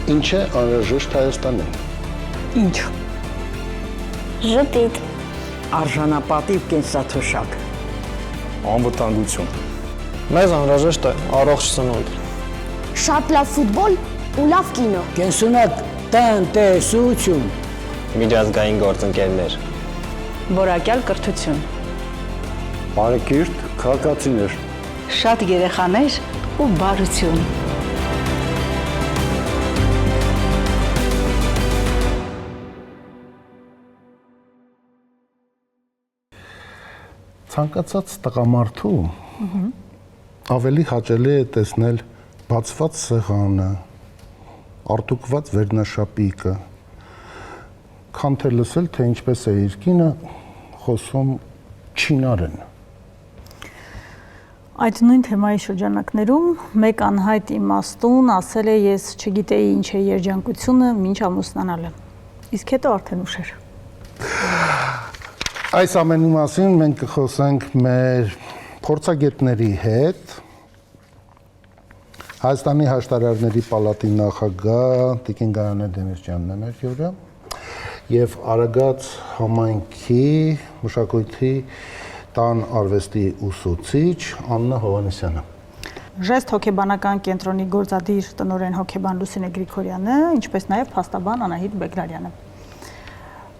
Ինչ է անհրաժեշտ Հայաստանին։ Ինչ։ Ժպիտ, Արժանապատիվ կենսաթոշակ։ Անվտանգություն։ Մեզ անհրաժեշտ է առողջ սնունդ։ շատ լավ ֆուտբոլ ու լավ կինո։ Կենսունակ տնտեսություն։ Միջազգային գործընկերներ։ Որակյալ կրթություն։ Բարեկիրթ քաղաքացիներ։ Շատ երեխաներ ու բարություն։ Ցանկացած տղամարդու ավելի հաճելի է տեսնել բացված սեղանը, արտուկված վերնաշապիկը, քան թե լսել, թե ինչպես է իր կինը խոսում չինարեն։ Այդ նույն թեմայի շրջանակներում մեկ անհայտ իմաստուն ասել է ես չգիտեի ինչ է երջանկությունը մինչ ամուսնանալը։ Իսկ հետո արդեն ուշ էր։ Այս ամենի մասին մենք կխոսենք մեր փորձագետների հետ, Հայաստանի Հաշտարարների պալատի նախագահ Տիկին Գայանե Դեմիրճյանն է մեր հյուրը եւ Արագած համայնքի մշակույթի տան արվեստի ուսուցիչ Աննա Հովհաննիսյանը։ Ժեստ հոգեբանական կենտրոնի գործադիր տնօրեն հոգեբան Լուսինե Գրիգորյանը, ինչպես նաեւ փաստաբան Անահիտ Բեգլարյանը։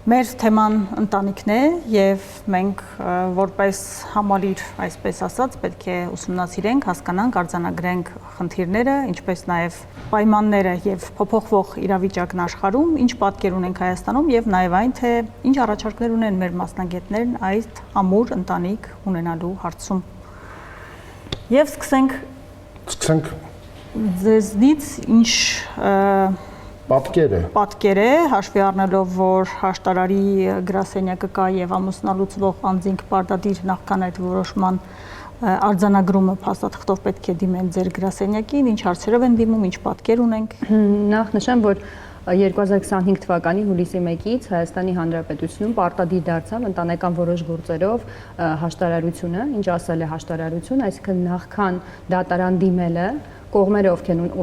Մեր թեման ընտանիքն է եւ մենք որպես համալիր, այսպես ասած, պետք է ուսումնասիրենք, հասկանանք, արձանագրենք խնդիրները, ինչպես նաեւ պայմանները եւ փոփոխվող իրավիճակն աշխարհում, ինչ պատկեր ունենք Հայաստանում եւ նաեւ այն, թե ինչ առաջարկներ ունեն մեր մասնագետներն այդ ամուր ընտանիք ունենալու հարցում։ Եվ սկսենք ձեզնից ինչ պատկեր է, հաշվի առնելով, որ հաշտարարի գրասենյակը կա եւ ամուսնալուծվող անձինք պարտադիր նախքան այդ որոշման արձանագրումը փաստաթղթով պետք է դիմեն ձեր գրասենյակին, ինչ հարցերով են դիմում, ինչ պատկեր ունենք։ Նախ նշեմ, որ 2025 թվականի հուլիսի 1-ից Հայաստանի Հանրապետությունում պարտադիր դարձավ ընտանեկան որոշ գործերով հաշտարարությունը, ինչ ասել է հաշտարարություն, այսինքն նախքան դատարան դիմելը կողմերը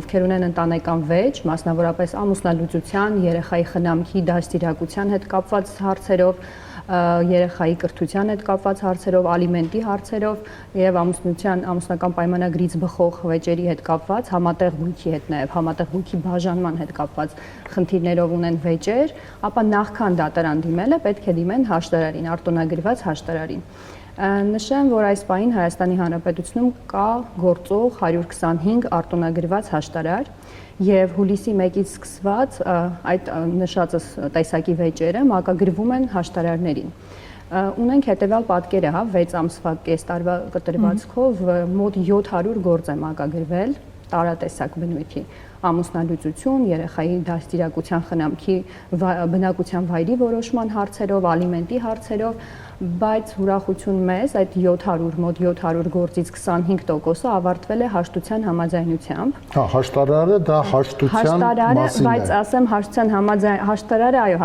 ովքեր ունեն ընտանեկան վեճ, մասնավորապես ամուսնալուծության, երեխայի խնամքի, դաստիարակության հետ կապված հարցերով, երեխայի կրթության հետ կապված հարցերով, ալիմենտի հարցերով եւ ամուսնական պայմանագրից բխող վեճերի հետ կապված, համատեղ գույքի հետ նաեւ համատեղ գույքի բաժանման հետ կապված խնդիրներով ունեն վեճեր, ապա նախքան դատարան դիմելը պետք է դիմեն հաշտարարին, արտոնագրված հաշտարարին։ Նշեմ, որ այս պահին Հայաստանի Հանրապետությունում կա գործող 125 արտոնագրված հաշտարար եւ հուլիսի 1-ից սկսված այդ նշածս տեսակի վեճերը մակագրվում են հաշտարարներին։ Ունենք հետեւյալ պատկերը, 6 ամսվա կես տարվա կտրվածքով մոտ 700 գործ է մակագրվել տարատեսակ բնույթի, ամուսնալուծություն, երեխայի դաստիարակության խնամքի բնակության վայրի որոշման հարցերով, ալիմենտի հարցերով, բայց ուրախություն մեզ այդ 700 մոտ 700 գործից 25%-ը ավարտվել է հաշտության համաձայնությամբ։ Հա, հաշտարարը դա հաշտության մասին է։ Բայց ասեմ հաշտարարը, այո,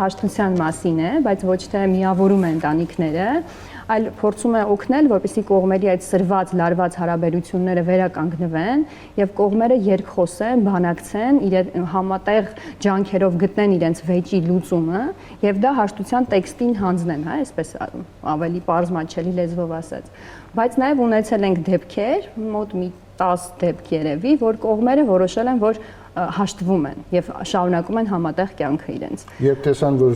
հաշտության մասին է, բայց ոչ թե միավորում է ընտանիքները, այլ փորձում է օգնել, որպեսզի կողմերի այդ սրված, լարված հարաբերությունները վերականգնվեն եւ կողմերը երկխոսեն, բանակցեն, համատեղ ջանքերով գտնեն իրենց վեճի լուծումը եւ դա հաշտության տեքստին հանձնեն, հա, այսպես ավելի պարզ մատչելի լեզվով ասած։ Բայց նաեւ ունեցել ենք դեպքեր, մոտ մի 10 դեպք երևի, որ կողմերը որոշել են, որ հաշտվում են եւ շարունակում են համատեղ կյանքը իրենց։ Երբ տեսան, որ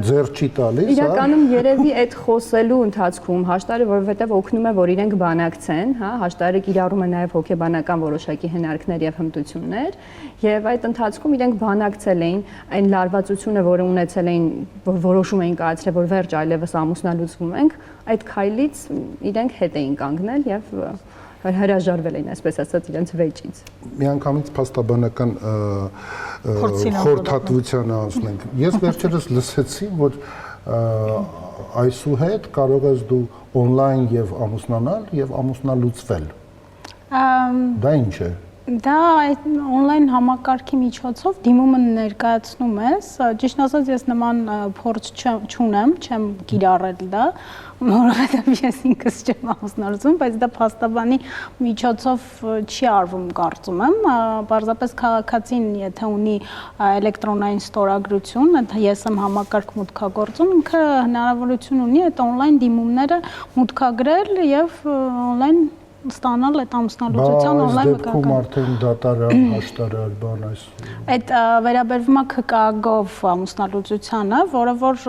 ձեռ չի տալիս, իրականում երևի այդ խոսելու ընթացքում հաշտարը որովհետեւ օգնում է, որ իրենք բանակցեն, հա, հաշտարը կիրառում է նաեւ հոգեբանական որոշակի հնարքներ եւ հմտություններ, եւ այդ ընթացքում իրենք բանակցել էին այն լարվածությունը, որը ունեցել էին, որ որոշում էին կայացրել, որ վերջ այլևս ամուսնալուծվում ենք, այդ քայլից իրենք հետ էին կանգնել եւ հրաժարվել էին, այսպես ասած, իրենց վեճից։ Միանգամից փաստաբանական խորհրդատվության անցնենք։ Ես վերջերս լսեցի, որ այսուհետ կարող ես դու օնլայն եւ ամուսնանալ եւ ամուսնալուծվել։ Դա ինչ է։ Դա այդ on-line համակարգի միջոցով դիմումը ներկայացնում ես, ճիշտ ասած ես նման փորձ չունեմ, չեմ կիրառել դա, որովհետև ես ինքս չեմ ամուսնալուծում, բայց դա փաստաբանի միջոցով չի արվում կարծում եմ, պարզապես քաղաքացին, եթե ունի էլեկտրոնային ստորագրություն, ես եմ համակարգ մուտքագործում, ինքը հնարավորություն ունի այդ on-line դիմումները մուտքագրել եւ on-line ստանալ այդ ամուսնալուծության on-line վկայական։ Բայց արդեն դատարան, հաշտարար, բան այս։ Այդ վերաբերվում է ԿԿԱԳ-ով ամուսնալուծությանը, որը որ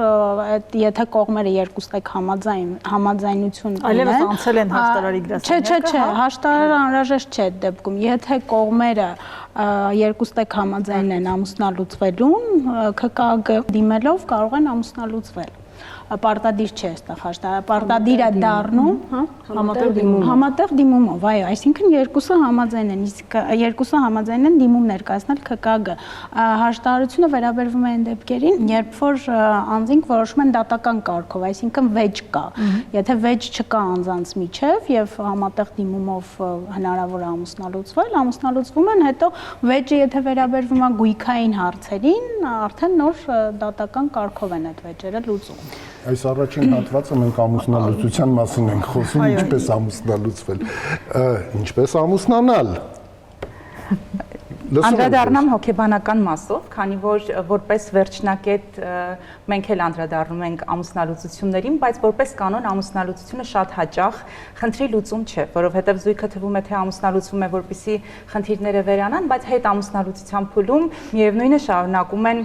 այդ եթե կողմերը երկուստ եք համաձայնություն ունեն։ Այլևս անցել են հաշտարարի գրասենյակը։ Չէ, հաշտարարը անհրաժեշտ չէ այդ դեպքում։ Եթե կողմերը երկուստ եք համաձայն են ամուսնալուծվելուն, ԿԿԱԳ դիմելով կարող են ամուսնալուծվել։ Պարտադիր չէ այստեղ հաշտարարը, պարտադիր է դառնում, համատեղ դիմումով, այո, այսինքն երկուսը համաձայն են, իսկ երկուսը համաձայն են դիմում ներկայացնել ԿԿԱԳ։ Հաշտարարությունը վերաբերվում է այն դեպքերին, երբ որ անձինք որոշում են դատական կարգով, այսինքն վեճ կա։ Եթե վեճ չկա անձանց միջև եւ համատեղ դիմումով հնարավոր է ամուսնալուծվում են, հետո վեճը եթե վերաբերվում է գույքային հարցերին, արդեն նոր դատական կարգով են այդ վեճերը լուծում։ Այս առաջին հատվածը մենք ամուսնալուծության մասին ենք խոսում, ինչպես ամուսնալուծվել, ինչպես ամուսնանալ։ Անդրադառնամ հոգեբանական մասով, քանի որ որպես վերջնակետ մենք էլ անդրադառնում ենք ամուսնալուծություններին, բայց որպես կանոն ամուսնալուծությունը շատ հաճախ խնդրի լուծում չէ, որովհետև զույգը թվում է թե ամուսնալուծվում է, որպեսզի խնդիրները վերանան, բայց հետ ամուսնալուծության փուլում միևնույնը շարունակում են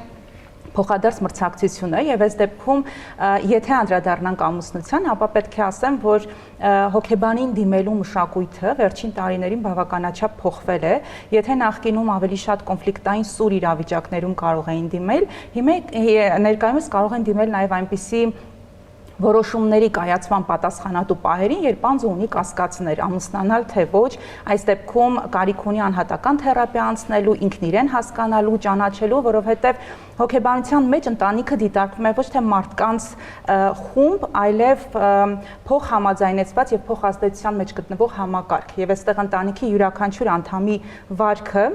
փոխադարձ մրցակցությունը եւ այս դեպքում եթե անդրադառնանք ամուսնության, ապա պետք է ասեմ, որ հոգեբանին դիմելու մշակույթը վերջին տարիներին բավականաչափ փոխվել է։ Եթե նախկինում ավելի շատ կոնֆլիկտային սուր իրավիճակներում կարող էին դիմել, հիմա ներկայումս կարող են դիմել նաեւ այնպիսի որոշումների կայացման պատասխանատու պահերին, երբ անձը ունի կասկածներ, ամուսնանալ թե ոչ, այս դեպքում կարիք ունի անհատական թերապիա անցնելու, ինքն իրեն հասկանալու, ճանաչելու, որովհետև հոգեբանության մեջ ընտանիքը դիտարկվում է ոչ թե մարդկանց խումբ, այլև փոխհամաձայնեցված եւ փոխազդեցության մեջ գտնվող համակարգ, եւ այստեղ ընտանիքի յուրաքանչյուր անդամի վարքը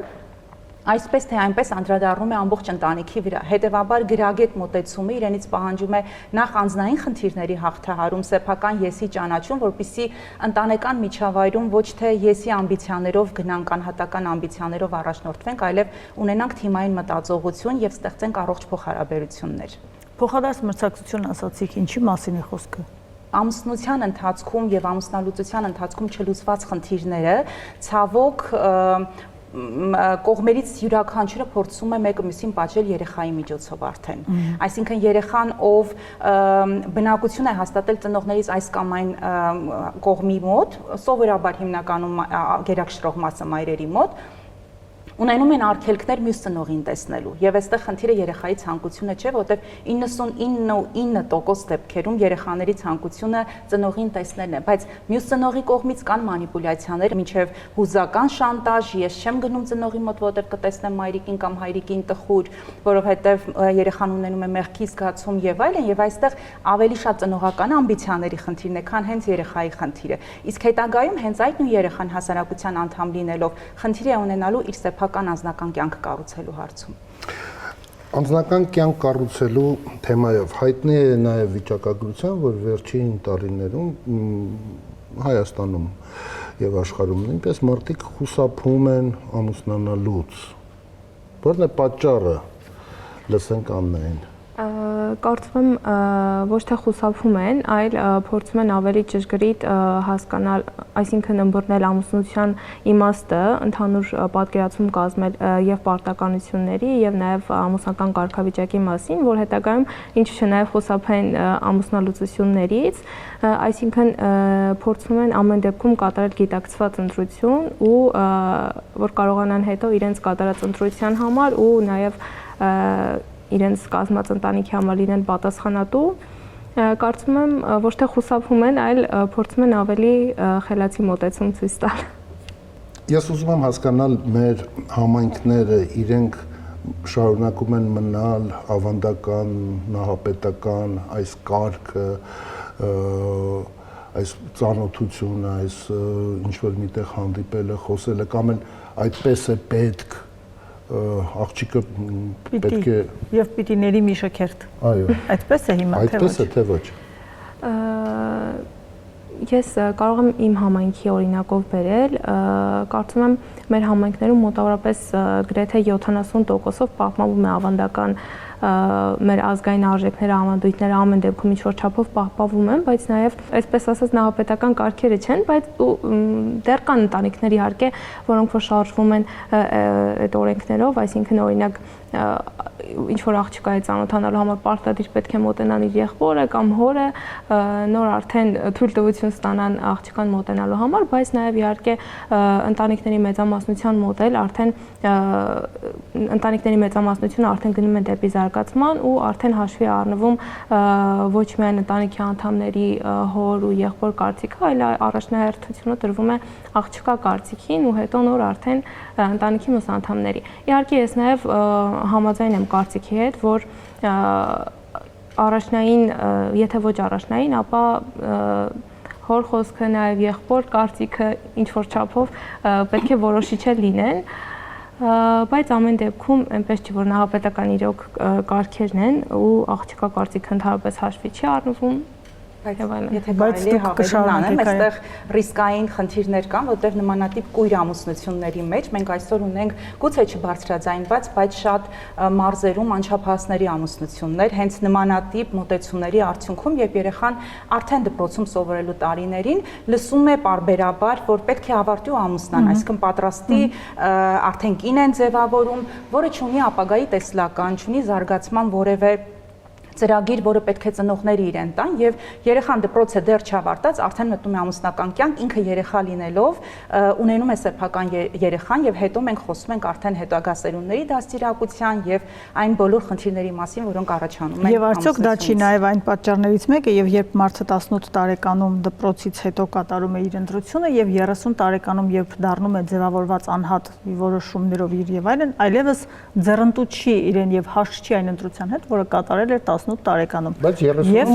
այսպես թե այնպես անդրադառնում է ամբողջ ընտանիքի վրա։ Հետևաբար գրագետ մոտեցումը իրենից պահանջում է նախ անձնային խնդիրների հաղթահարում, սեփական եսի ճանաչում, որպեսզի ընտանեկան միջավայրում ոչ թե եսի ամբիցիաներով գնանք, անհատական ամբիցիաներով առաջնորդվենք, այլև ունենանք թիմային մտածողություն եւ ստեղծենք առողջ փոխհարաբերություններ։ Փոխադարձ մրցակցություն ասացիք, ինչի մասին է խոսքը։ Ամուսնության ընթացքում եւ ամուսնալուծության ընթացքում չլուծված խնդիրները ցավոք կողմերից յուրաքանչյուրը փորձում է մեկը մյուսին պատժել երեխայի միջոցով արդեն։ Այսինքն երեխան, ով բնակություն է հաստատել ծնողներից այս կամ այն կողմի մոտ, սովորաբար հիմնականում գերակշռող մասը մայրերի մոտ, ունենում են արգելքներ մյուս ծնողին տեսնելու։ Եվ այստեղ խնդիրը երեխայի ցանկությունը չէ, որտեղ 99% դեպքերում երեխաների ցանկությունը ծնողին տեսնելն է, բայց մյուս ծնողի կողմից կան մանիպուլյացիաներ, մինչև հուզական շանտաժ, ես չեմ գնում ծնողի մոտ, որտեղ կտեսնեմ մայրիկին կամ հայրիկին տխուր, որովհետև երեխան ունենում է մեղքի զգացում եւ այլն, եւ այստեղ ավելի շատ ծնողական ամբիցիաների խնդիրն է, քան հենց երեխայի խնդիրը։ Իսկ հետագայում հենց այդ նույն երեխան հասարակության անդամ լինելով խնդիր է ունենալու իր սեփական անձնական կյանք կառուցելու հարցում։ Անձնական կյանք կառուցելու թեմայով հայտնի է նաև վիճակագրության, որ վերջին տարիներում Հայաստանում եւ աշխարհում նույնպես մարդիկ խուսափում են ամուսնանալուց։ Որն է պատճառը, լսենք Աննային։ Կարծում եմ ոչ թե խուսափում են, այլ փորձում են ավելի ճշգրիտ հասկանալ, այսինքն ըմբռնել ամուսնության իմաստը, ընդհանուր պատկերացում կազմել եւ պարտականությունների եւ նաեւ ամուսնական կարգավիճակի մասին, որ հետագայում ինչու՞ չէ նաեւ խուսափեն ամուսնալուծություններից, այսինքն փորձում են ամեն դեպքում կատարել գիտակցված ընտրություն ու որ կարողանան հետո իրենց կատարած ընտրության համար ու նաեւ իրենց կազմած ընտանիքի համար լինեն պատասխանատու, կարծում եմ ոչ թե խուսափում են, այլ փորձում են ավելի խելացի մոտեցում ցույց տալ։ Ես ուզում եմ հասկանալ մեր համայնքները իրենք շարունակում են մնալ ավանդական, նահապետական, այս կարգը, այս ծանոթությունը, այս ինչ որ միտեղ հանդիպելը, խոսելը կամ էլ այդպես է պետք, աղջիկը պետք է եւ պիտի ների մի շքերթ։ Այո։ Այդպես է հիմա թե ոչ։ Այդպես է թե ոչ։ Ես կարող եմ իմ համայնքի օրինակով բերել, կարծում եմ մեր համայնքներում մոտավորապես գրեթե 70%-ով պահպանվում է ավանդական մեր ազգային արժեքները, ավանդույթները ամեն դեպքում ինչ-որ չափով պահպանվում են, բայց նաև այսպես ասած նահապետական կարգերը չեն, բայց դեռ կան ընտանիքներ իհարկե, որոնք որ շարժվում են այդ օրենքներով, այսինքն օրինակ ինչ որ աղջկա է ծանոթանալու համար պարտադիր պետք է մոտենան իր եղբորը կամ հորը, նոր արդեն թույլտվություն ստանան աղջկան մոտենալու համար, բայց նաև իհարկե ընտանիքների մեծամասնության մոդել արդեն ընտանիքների մեծամասնությունը արդեն գնում է դեպի զարգացման ու արդեն հաշվի առնվում ոչ միայն ընտանիքի անդամների հոր ու եղբոր կարծիքը, այլ առաջնահերթությունը տրվում է աղջկա կարծիքին ու հետո նոր արդեն ընտանիքի մյուս անդամների։ Իհարկե ես նաև համաձայն եմ կարծիքի հետ, որ առաջնային, եթե ոչ առաջնային, ապա հոր խոսքը նաև եղբոր կարծիքը ինչ որ չափով պետք է որոշիչ լինեն, բայց ամեն դեպքում այնպես չի, որ նահապետական իրոք կարգերն են ու աղջկա կարծիքը ընդհանրապես հաշվի չի առնվում։ Եթե կարելի է հավելում անեմ, այստեղ ռիսկային խնդիրներ կան, որտեղ նմանատիպ կույր ամուսնությունների մեջ մենք այսօր ունենք գուցե չբարձրաձայնված, բայց շատ մարզերում անչափահասների ամուսնություններ, հենց նմանատիպ մոտեցումների արդյունքում, երբ երեխան արդեն դպրոցում սովորելու տարիներին լսում է պարբերաբար, որ պետք է ավարտի ու ամուսնան, այսինքն պատրաստի արդեն կին են ձևավորում, որը չունի ապագայի տեսլական, չունի զարգացման որևէ ծրագիր, որը պետք է ծնողները իրեն տան եւ երեխան դպրոցը դեռ չավարտած արդեն մտնում է ամուսնական կյանք, ինքը երեխա լինելով ունենում է սեփական երեխան եւ հետո մենք խոսում ենք արդեն հետագա սերունդների դաստիարակության եւ այն բոլոր խնդիրների մասին, որոնք առաջանում են։ Եվ արդյոք դա չի նաեւ այն պատճառներից մեկը, եւ երբ մարդը 18 տարեկանում դպրոցից հետո կատարում է իր ընտրությունը եւ 30 տարեկանում երբ դառնում է ձևավորված անհատ որոշումներով իր եւ այլն, այլևս ձեռնտու չի իրեն եւ հաշտ չի այն ընտրության հետ, որը կատարել էր 18 տարեկանում։ Բայց 30-ում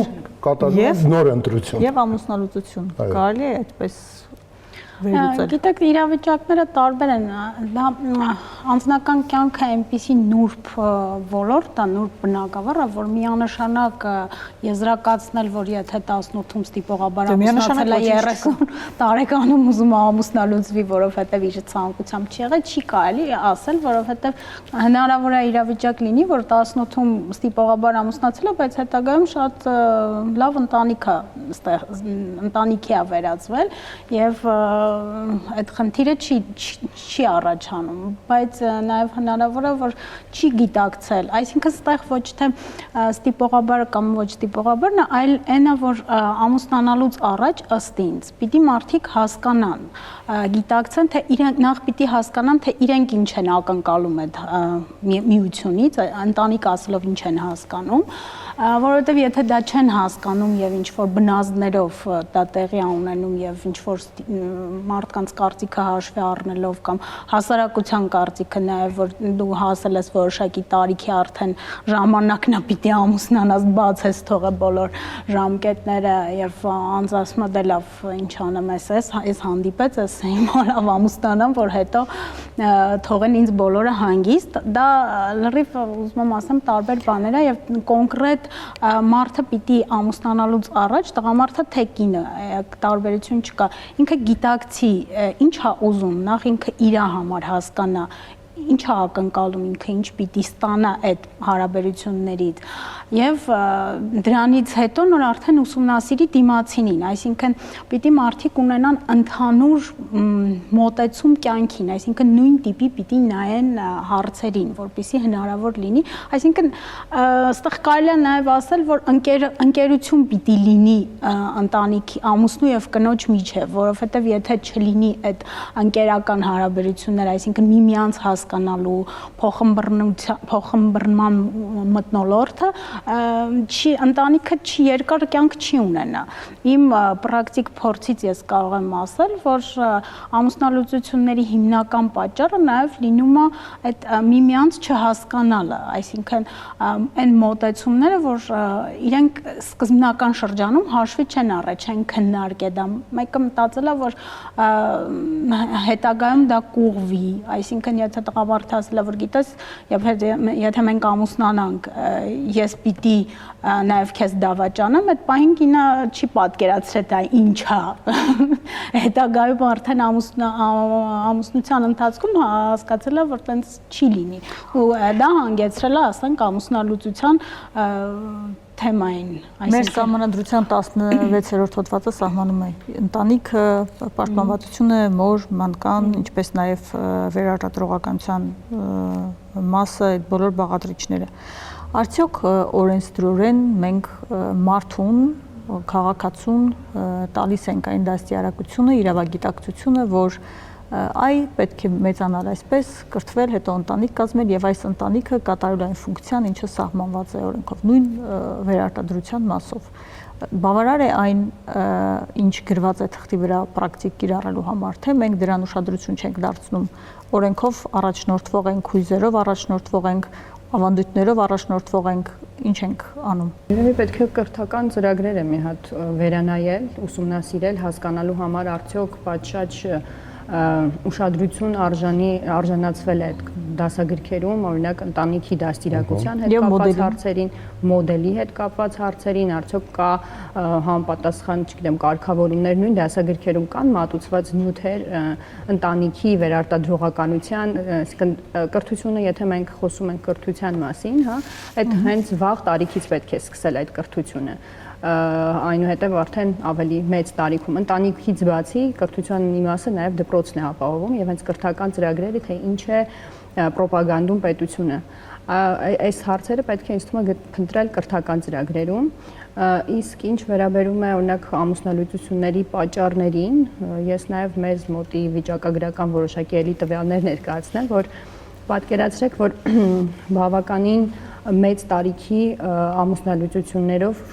կատարվում նոր ընտրություն։ Եվ ամուսնալուծություն։ Կարելի է այդպես վերլուծել։ Գիտեք, իրավիճակները տարբեր են։ Դա անձնական կյանքը այնպիսի նուրբ ոլորտ է, նուրբ բնակավար է, որ միանշանակ եզրակացնել, որ եթե 18-ում ստիպողաբար ամուսնացել է 30 տարեկանում ուզում է ամուսնալուծվի, որովհետև իր ցանկությամբ չի եղել, չի կարելի ասել, որովհետև հնարավոր է իրավիճակ լինի, որ 18-ում ստիպողաբար ամուսնացել է, բայց հետագայում շատ լավ ընտանիքի է վերածվել եւ այդ խնդիրը չի առաջանում, բայց նաև հնարավոր է, որ չի գիտակցել, այսինքն ստեղ ոչ թե ստիպողաբար կամ ոչ ստիպողաբարն է, այլ այնա, որ ամուսնանալուց առաջ ըստ ինձ պիտի մարդիկ հասկանան, գիտակցեն, թե նախ պիտի հասկանան, թե իրենք ինչ են ակնկալում այդ միությունից, ընտանիք ասելով ինչ են հասկանում, որովհետև եթե դա չեն հասկանում եւ ինչ որ բնազդներով դա տեղի ունենում եւ ինչ որ մարդկանց կարծիքը հաշվի առնելով կամ հասարակության կարծիքը նաեւ որ դու հասել ես որոշակի տարիքի արդեն ժամանակն է պիտի ամուսնանաս, բացես թողը բոլոր ժամկետները եւ անձասմա դե լավ ինչ անեմ ես հանդիպեց ես հիմա լավ ամուսնանամ որ հետո թողեն ինձ բոլորը հանգիստ, դա լրիվ ուզում եմ ասեմ տարբեր բաներ է եւ կոնկրետ մարդը պիտի ամուսնանալուց առաջ տղամարդը թե կինը տարբերություն չկա ինքը գիտակցի ինչ է ուզում նախ ինքը իր համար հասկանա ինչ է ակնկալում ինքը ինչ պիտի ստանա այդ հարաբերություններից եւ դրանից հետո նոր արդեն ուսումնասիրի դիմացինին, այսինքն պիտի մարդիկ ունենան ընդհանուր մոտեցում կյանքին, այսինքն նույն տիպի պիտի նայեն հարցերին, որպեսզի հնարավոր լինի, այսինքն այստեղ կարելի է նաեւ ասել, որ ընկերություն պիտի լինի ընտանիքի ամուսնու եւ կնոջ միջեւ, որովհետեւ եթե չլինի այդ ընկերական հարաբերություններ, այսինքն միմյանց հասկանալու փոխմբռնման մթնոլորտը ընտանիքը երկար կյանք չի ունենա։ Իմ պրակտիկ փորձից ես կարող եմ ասել, որ ամուսնալուծությունների հիմնական պատճառը նաև լինում է այդ միմյանց չհասկանալը, այսինքն այն մոտեցումները, որ իրենք սկզբնական շրջանում հաշվի չեն առել, չեն քննարկել դա։ Մեկը մտածել է, որ հետագայում դա կուղվի, այսինքն եթե տղամարդը ասել է, որ գիտես, եթե մենք ամուսնանանք, ես պիտի նաև քեզ դավաճանեմ, այդ պահին կինը չի պատկերացրել դա ինչ է։ Հետագայում արդեն ամուսնության ընթացքում հասկացել է, որ տենց չի լինի։ Ու դա հանգեցրել է, ասենք, ամուսնալուծության թեմային, Մեր Սահմանադրության 16-րդ հոդվածը սահմանում է ընտանիքը, պաշտպանվածությունը, մոր, մանկան, ինչպես նաև վերարտադրողականության մասը, այդ բոլոր բաղադրիչները։ Արդյոք օրենսդրորեն մենք մարդուն, քաղաքացուն տալիս ենք այն դաստիարակությունը, իրավագիտակցությունը, որ այ պետք է մեծանալ այսպես, կրթվել, հետո ընտանիք կազմել եւ այս ընտանիքը կատարել այն ֆունկցիան, ինչը սահմանված է օրենքով, նույն վերարտադրության մասով։ Բավարար է այն, ինչ գրված է թղթի վրա պրակտիկ կիրառելու համար, թե մենք դրան ուշադրություն չենք դարձնում, օրենքով առաջնորդվող ենք, հույզերով առաջնորդվող ենք, ավանդույթներով առաջնորդվող ենք, ինչ ենք անում։ Երևի պետք է կրթական ծրագրերը մի հատ վերանայել, ուսումնասիրել, հասկանալու համար արդյոք պատշաճ ուշադրություն արժանացվել է այդ դասագրքերում, օրինակ ընտանիքի դաստիարակության հետ կապված հարցերին, մոդելի հետ կապված հարցերին, արդյոք կա համապատասխան, չգիտեմ, կարգավորումներ նույն դասագրքերում կան մատուցված նյութեր ընտանիքի վերարտադրողականության, այսինքն կրթությունը, եթե մենք խոսում ենք կրթության մասին, հա, այդ հենց վաղ տարիքից պետք է սկսել այդ կրթությունը։ Այնուհետև արդեն ավելի մեծ տարիքում ընտանիքից բացի կրթության մի մասը նաև դպրոցն է ապահովում եւ հենց կրթական ծրագրերը թե ինչ է ռոպագանդում պետությունը այս հարցերը պետք է ինձ թվում է քննարկել կրթական ծրագրերում իսկ ինչ վերաբերում է օրինակ ամուսնալուծությունների պատճառներին ես նաև մեզ մոտի վիճակագրական որոշակի էլի տվյալներ ներկայացնեմ որ պատկերացրեք որ բավականին մեծ տարիքի ամուսնալուծություններով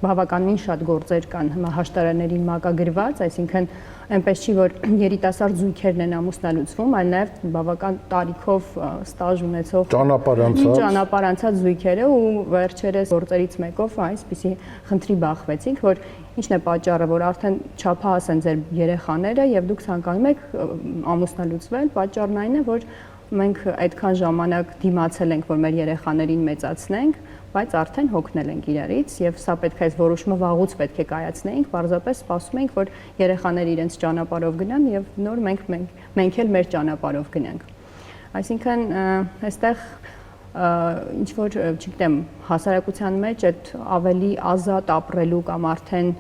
բավականին շատ գործեր կան հաշտարարներին մակագրված, այսինքն այնպես չի որ երիտասարդ զույգերն են ամուսնալուծվում, այլ նաև բավական տարիքով ստաժ ունեցող ճանապարհ անցած զույգերը ու վերջերս գործերից մեկով այսպիսի խնդրի բախվեցինք, որ ինչն է պատճառը, որ արդեն չափահաս են ձեր երեխաները եւ դուք ցանկանում եք ամուսնալուծվել, պատճառն այն է, որ մենք այդքան ժամանակ դիմացել ենք, որ մեր երեխաներին մեծացնենք, բայց արդեն հոգնել ենք իրարից եւ սա պետք է այս որոշումը վաղուց պետք է կայացնեինք, պարզապես սպասում ենք, որ երեխաները իրենց ճանապարհով գնան եւ նոր մենք էլ մեր ճանապարհով գնանք։ Այսինքն այստեղ ինչ որ, չգիտեմ, հասարակության մեջ այդ ավելի ազատ ապրելու կամ արդեն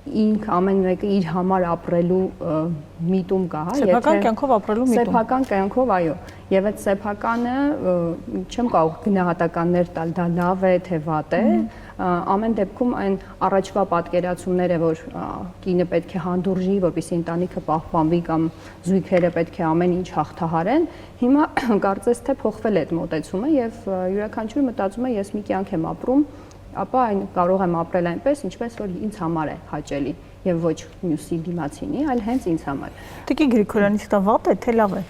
ինք ամեն մեկը իր համար ապրելու միտում կա, հա, սեփական կյանքով ապրելու միտում։ Սեփական կյանքով, այո։ Եվ այդ սեփականը չեմ կարող գնահատականներ տալ, դա լավ է, թե վատ է, ամեն դեպքում այն առաջվա պատկերացումները, որ կինը պետք է հանդուրժի, որպեսզի ընտանիքը պահպանվի կամ զույգերը պետք է ամեն ինչ հաղթահարեն, հիմա կարծես թե փոխվել է այդ մոտեցումը եւ յուրաքանչյուրը մտածում է ես մի կյանք եմ ապրում, ապա այն կարող եմ ապրել այնպես, ինչպես որ ինձ համար է հաճելի եւ ոչ մյուսի դիմացինի, այլ հենց ինձ համար։ Տիկի Գրիգորյան, իսկ դա վատ է, թե լավ է։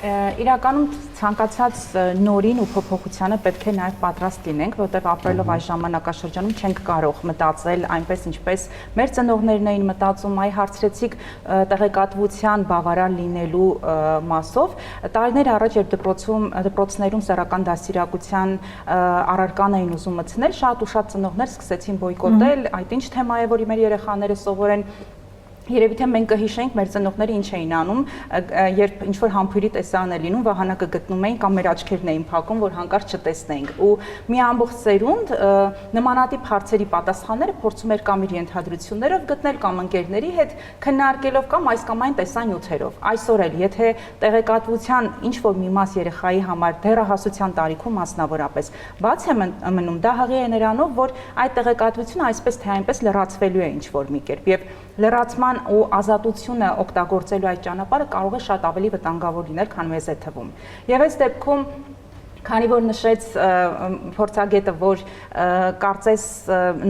Իրականում ցանկացած նորին ու փոփոխությանը պետք է նաև պատրաստ լինենք, որտեղ ապրելով այս ժամանակաշրջանում չենք կարող մտածել այնպես ինչպես մեր ծնողներն էին մտածում, այ հարցրեցիք տեղեկատվության բավարար լինելու մասով։ Տարիներ առաջ երբ դպրոցներում սեռական դաստիարակության առարկան էին ուզում մտցնել, շատ ու շատ ծնողներ սկսեցին բոյկոտել, այդ ինչ թեմա է, որ մեր երեխաները սովորեն։ Երևի թե մենք կհիշենք մեր ծնողները ինչ էին անում, երբ ինչ-որ համբույրի տեսան է լինում, վահանակը գտնում էին կամ մեր աչքերն էին փակում, որ հանկարծ չտեսնենք։ Ու մի ամբողջ սերունդ նմանատիպ հարցերի պատասխանները փորձում էր կամ իր ենթադրություններով գտնել կամ ընկերների հետ քննարկելով կամ այս կամ այն տեսանյութերով։ Այսօր էլ, եթե տեղեկատվության ինչ-որ մի մաս երեխայի համար դեռահասության տարիքում մասնավորապես բաց է մնում, դա հղի է նրանով, որ այդ տեղեկատվությունը այսպես թե այնպես լրացվելու է ինչ-որ մի կերպ։ Եվ լրացման ու ազատությունը օգտագործելու այդ ճանապարհը կարող է շատ ավելի վտանգավոր լինել, քան մեզ է թվում։ Եվ այս դեպքում քանի որ նշեց փորձագետը, որ կարծես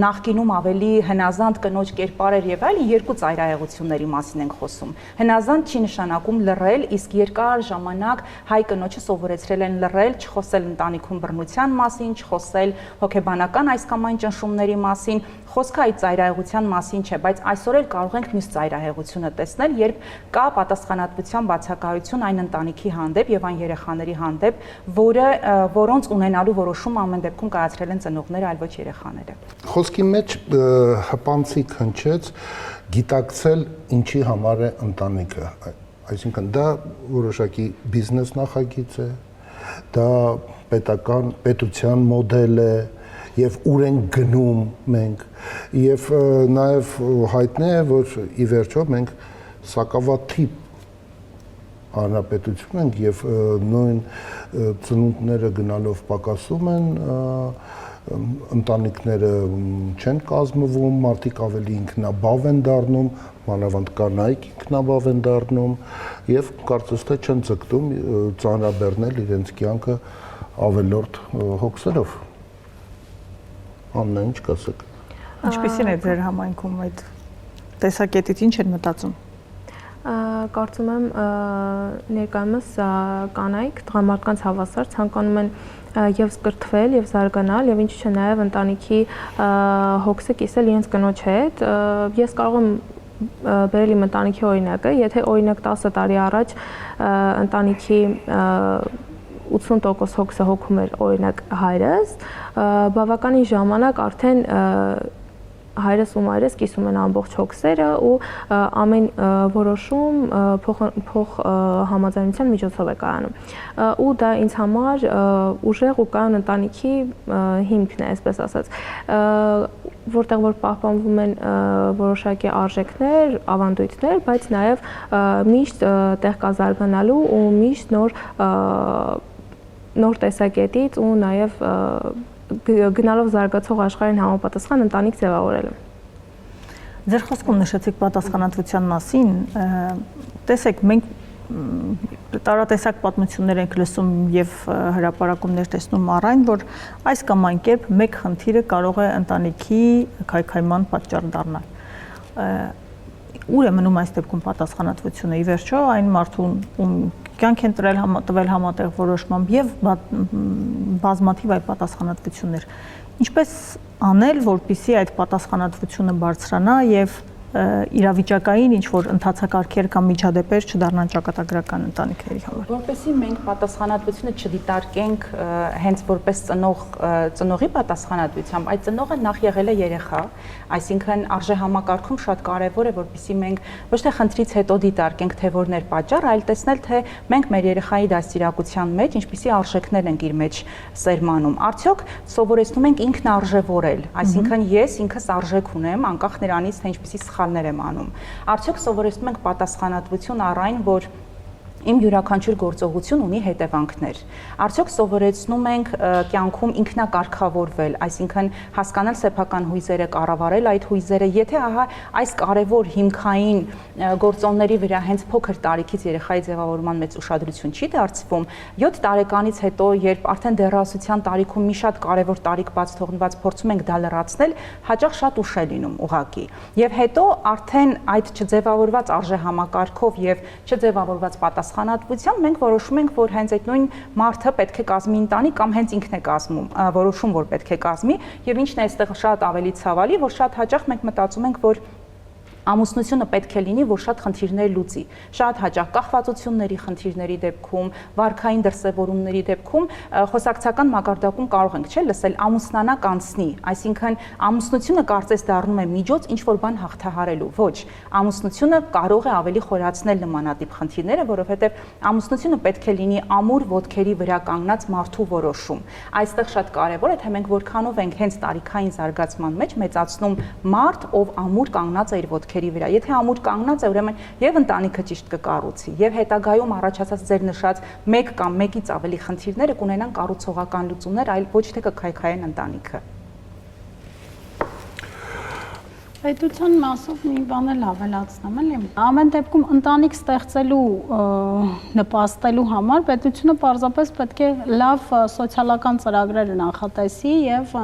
նախկինում ավելի հնազանդ կնոջ կերպար էր եւ այլն, երկու ծայրահեղությունների մասին ենք խոսում։ Հնազանդ չի նշանակում լռել, իսկ երկար ժամանակ հայ կնոջը սովորեցրել են լռել, չխոսել ընտանիքում բռնության մասին, չխոսել հոգեբանական այս կամ այն ճնշումների մասին, խոսքը այդ ծայրահեղության մասին չէ, բայց այսօր էլ կարող ենք մյուս ծայրահեղությունը տեսնել, երբ կա պատասխանատվության բացակայություն այն ընտանիքի հանդեպ եւ այն երեխաների հանդեպ, որոնց ունենալու որոշում ամեն դեպքում կայացրել են ծնողները, այլ ոչ երեխաները։ Խոսքի մեջ հպանցիկ հնչեց գիտակցել ինչի համար է ընտանիքը, այսինքն դա որոշակի բիզնես նախագիծ է, դա պետության մոդել է եւ ուր են գնում մենք եւ նաեւ հայտնի է, որ ի վերջո մենք սակավաթիպ հանրապետություն ենք եւ նույն ծնունդները գնալով պակասում են, ընտանիքները չեն կազմվում, մարդիկ ավելի ինքնաբավ են դառնում, մանավանդ կանայք ինքնաբավ են դառնում եւ կարծես թե չեն ձգտում ծանրաբեռնել իրենց կյանքը ավելորդ հոգսերով։ Աննա, ինչ կասեք։ Ինչպիսին է ձեր համայնքում այդ տեսակետից ինչ են մտածում։ Կարծում եմ ներկայումս կանայք տղամարդկանց հավասար ցանկանում են եւ սկրթվել եւ զարգանալ եւ ինչու՞ չէ նաեւ ընտանիքի հոգսը կիսել իրենց կնոջ հետ։ Ես կարող եմ բերել իմ ընտանիքի օրինակը, եթե օրինակ 10 տարի առաջ ընտանիքի 80% հոգսը հոգում էր օրինակ հայրս, բավականին ժամանակ արդեն հայրս ու մայրս կիսում են ամբողջ հոգսերը ու ամեն որոշում փոխ համաձայնության միջոցով է կայանում։ Ու դա ինձ համար ուժեղ ու կայուն ընտանիքի հիմքն է, այսպես ասած, որտեղ որ պահպանվում են որոշակի արժեքներ, ավանդույթներ, բայց նաև միշտ տեղ կա զարգանալու ու միշտ նոր տեսակետից ու նաև գնալով զարգացող աշխարհին համապատասխան ընտանիք ձևավորելը։ Ձեր խոսքում նշեցիք պատասխանատվության մասին, տեսեք, մենք տարատեսակ պատմություններ ենք լսում եւ հրապարակումներ տեսնում առայն, որ այս կամ այն կերպ մեկ խնդիրը կարող է ընտանիքի քայքայման պատճառ դառնալ։ Ուր է մնում այս դեպքում պատասխանատվությունը։ Ի վերջո այն մարդուն, ում կյանք են տվել համատեղ որոշմամբ եւ բազմաթիվ այլ պատասխանատվություններ։ Ինչպես անել, որպեսզի այդ պատասխանատվությունը բարձրանա եւ իրավիճակային ինչ որ ընթացակարգեր կամ միջադեպեր չդառնան ճակատագրական ընտանիքների համար։ Որպեսզի մենք պատասխանատվությունը չդիտարկենք հենց որպես ծնողի պատասխանատվությամբ, այդ ծնողը նախ եղել է երեխա, այսինքն արժե համակարգում շատ կարևոր է, որպեսզի մենք ոչ թե խնդրից հետո դիտարկենք, թե որն էր պատճառը, այլ տեսնել, թե մենք մեր երեխայի դաստիարակության մեջ ինչպիսի արժեքներ ենք իր մեջ սերմանում։ Արդյոք սովորեցնում ենք ինքնարժևորել, այսինքն ես ինքս արժեք ունեմ, անկախ նրանից, թե ինչպիսի սխալներ եմ անում։ Արդյոք սովորեցնում ենք պատասխանատվություն առ այն, որ իմ յուրաքանչյուր գործողություն ունի հետևանքներ։ Արդյոք սովորեցնում ենք կյանքում ինքնակարգավորվել, այսինքն հասկանալ սեփական հույզերը, կառավարել այդ հույզերը, եթե ահա այս կարևոր հիմքային գործոնների վրա հենց փոքր տարիքից երեխայի ձևավորման մեծ ուշադրություն չի դարձվում, 7 տարեկանից հետո, երբ արդեն դեռահասության տարիքում մի շատ կարևոր տարիք բաց թողնված փորձում ենք դա լրացնել, հաճախ շատ ուշ է լինում ուղղակի։ Եվ հետո արդեն այդ չձևավորված արժե համակարգով եւ չձևավորված պատասխանատվությամբ մենք որոշում ենք, որ հենց այդ նույն մարդը պետք է կազմի ընտանիք կամ հենց ինքն է կազմում, որոշում, որ պետք է կազմի, եւ ինչն է այստեղ շատ ավելի ցավալի, որ շատ հաճախ մենք մտածում ենք, որ ամուսնությունը պետք է լինի, որ շատ խնդիրներ լուծի։ Շատ հաճախ կախվածությունների խնդիրների դեպքում, վարքային դրսևորումների դեպքում խոսակցական մակարդակում կարող ենք լսել ամուսնանակ անցնի, այսինքն ամուսնությունը կարծես դառնում է միջոց ինչ-որ բան հաղթահարելու։ Ոչ, ամուսնությունը կարող է ավելի խորացնել նմանատիպ խնդիրները, որովհետև ամուսնությունը պետք է լինի ամուր ոտքերի վրա կանգնած մարդու որոշում։ Այստեղ շատ կարևոր է, թե մենք որքանով ենք հենց տարիքային զարգացման մեջ մեծացնում մարդ, ով ամուր կանգնած է իր ոտքերի վրա։ Եթե ամուր կանգնած է, ուրեմն եւ ընտանիքը ճիշտ կկառուցի, եւ հետագայում առաջացած ձեր նշած մեկ կամ մեկից ավելի խնդիրները կունենան կառուցողական լուծումներ, այլ ոչ թե կքայքայեն ընտանիքը։ Պետության մասով մի բան էլ ավելացնեմ, էլի։ Ամեն դեպքում ընտանիք ստեղծելու նպաստելու համար պետությունը պարզապես պետք է լավ սոցիալական ծրագրեր նախատեսի եւ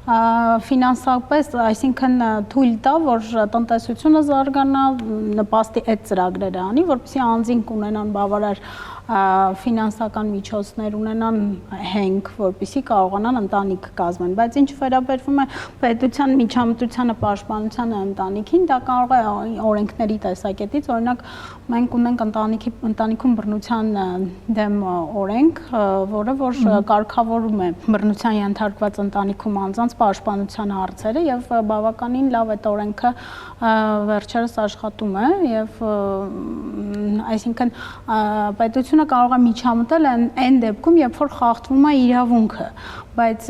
ֆինանսապես, այսինքն թույլ տա, որ տնտեսությունը զարգանա, նպաստի այդ ծրագրերը անի, որպեսզի անձինք ունենան բավարար ֆինանսական միջոցներ ունենան հենք, որպեսզի կարողանան ընտանիք կազմեն, բայց ինչ վերաբերվում է պետության միջամտությանը, պաշտպանությանը ընտանիքին, դա կարող է օրենքների տեսակետից, օրինակ մենք ունենք ընտանիքում բռնության դեմ օրենք, որը որ կարգավորում է բռնության ենթարկված ընտանիքում անձանց պաշտպանության հարցերը եւ բավականին լավ այդ օրենքը վերջերս աշխատում է եւ այսինքն պետությունը կարող է միջամտել այն դեպքում, երբ որ խախտվում է իրավունքը, բայց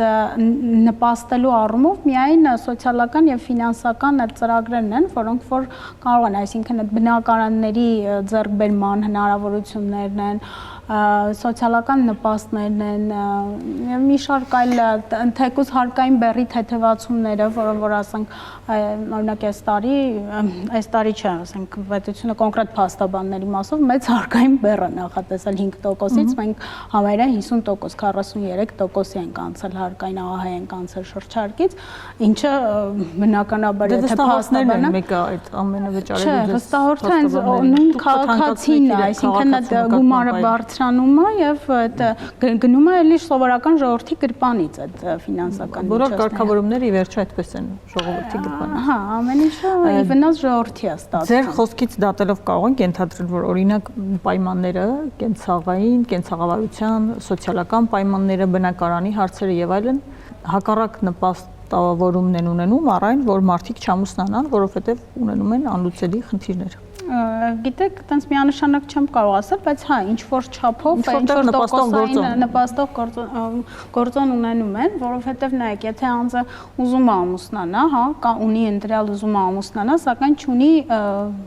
նպաստելու առումով միայն սոցիալական եւ ֆինանսական այդ ծրագրերն են, որոնք որ կարող են, այսինքն այդ բնակարանների ձեռքբերման հնարավորություններն են, սոցիալական նպաստներն են, եւ մի շարք այլ թեկուզ հարկային բեռի թեթևացումները, որը որ ասենք օրինակ այս տարի չէ, ասենք պետությունը կոնկրետ փաստաբանների մասով մեծ հարկային բեռ է նախատեսել 5%-ից, մենք համարյա 50%, 43%-ի ենք անցել հարկային ահահ ենք անցել շրջարկից, ինչը բնականաբար եթե փաստաբանը մեկը այդ ամենը վճարելու չէ, վստահորթը հենց նույն քաղաքացին է, այսինքն այդ գումարը բարձրանում է եւ այդ գնում է էլի սովորական ժողովրդի գրպանից այդ ֆինանսական բոլոր կարգավորումները ի վերջո այդպես են ժողովրդի գրպանից։ Հա, ամեն ինչը ի վնաս ժողովրդի է ստացվում։ Ձեր խոսքից դատելով կարող ենք ենթադրել, որ օրինակ պայմանները, կենցաղային, կենցաղավարության, սոցիալական պայմանները, բնակարանի հարցերը եւ այլն հակառակ նպաստավորումն են ունենում առայն, որ մարդիկ չամուսնանան, որովհետեւ ունենում են անլուծելի խնդիրներ։ Գիտեք, այտենց միանշանակ չեմ կարող ասել, բայց հա, ինչ որ չափով, ինչ որ տոկոսային նպաստող գործոն ունենում են, որովհետև նայեք, եթե անձը ուզում է ամուսնանա, հա, կամ ունի ընտրյալ ուզում է ամուսնանա, սակայն չունի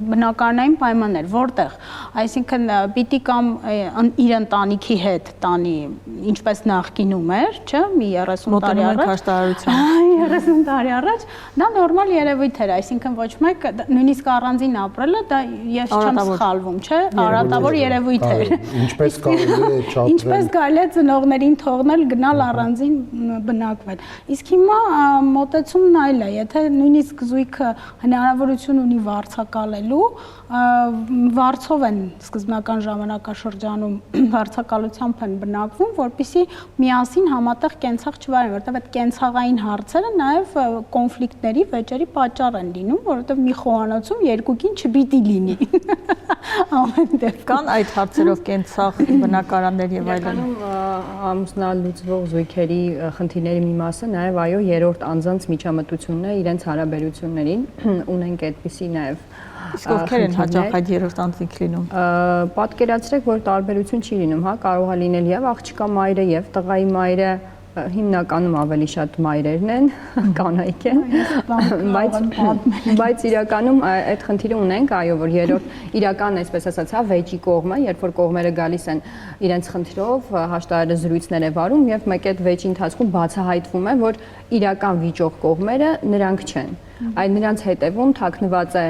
բնակարանային պայմաններ, որտեղ, այսինքն պիտի կամ իր ընտանիքի հետ տանի, ինչպես նախկինում էր, չէ, մի 30 տարի առաջ, 30 տարի առաջ, դա նորմալ երևույթ էր, այսինքն ոչ մեկ նույնիսկ առանձին ապրելը դա ես չեմ սխալվում, չէ, արատավոր երևույթ էր։ Ինչպես կարելի է չափել։ Ինչպես կարելի է ծնողներին թողնել գնալ առանձին բնակվել։ Իսկ հիմա մոտեցումն այլ է, եթե նույնիսկ զույգը հնարավորություն ունի վարձակալելու, վարձով են սկզբնական ժամանակաշրջանում վարձակալությամբ են բնակվում, որպեսզի միասին համատեղ կենցաղ չվարեն, որովհետև այդ կենցաղային հարցերը նաև կոնֆլիկտների, վեճերի պատճառ են լինում, որովհետև մի խոհանոցում երկուքին չպիտի լինի։ Ամեն դեպքում կան այդ հարցերով կենցաղ բնակարաններ եւ այլն։ Ամուսնալուծվող զույգերի խնդիրների մի մասը նաև այո երրորդ անձանց միջամտությունն է իրենց հարաբերություններին, ունենք այդպիսի նաև Իսկ ովքեր են հաճախ այդ երրորդ անձինք լինում։ Պատկերացրեք, որ տարբերություն չի լինում, հա, կարող է լինել եւ աղջկա մայրը եւ տղայի մայրը, հիմնականում ավելի շատ մայրերն են, կանայք են, բայց իրականում այդ խնդիրը ունենք, այո, որ երրորդ իրական, այսպես ասած, հա, վեճի կողմը, երբ որ կողմերը գալիս են իրենց խնդրով, հաշտարարը զրույցներ է վարում եւ մեկ այդ վեճի ընթացքում բացահայտվում է, որ իրական վիճող կողմերը նրանք չեն։ Այդ նրանց հետևում թաքնված է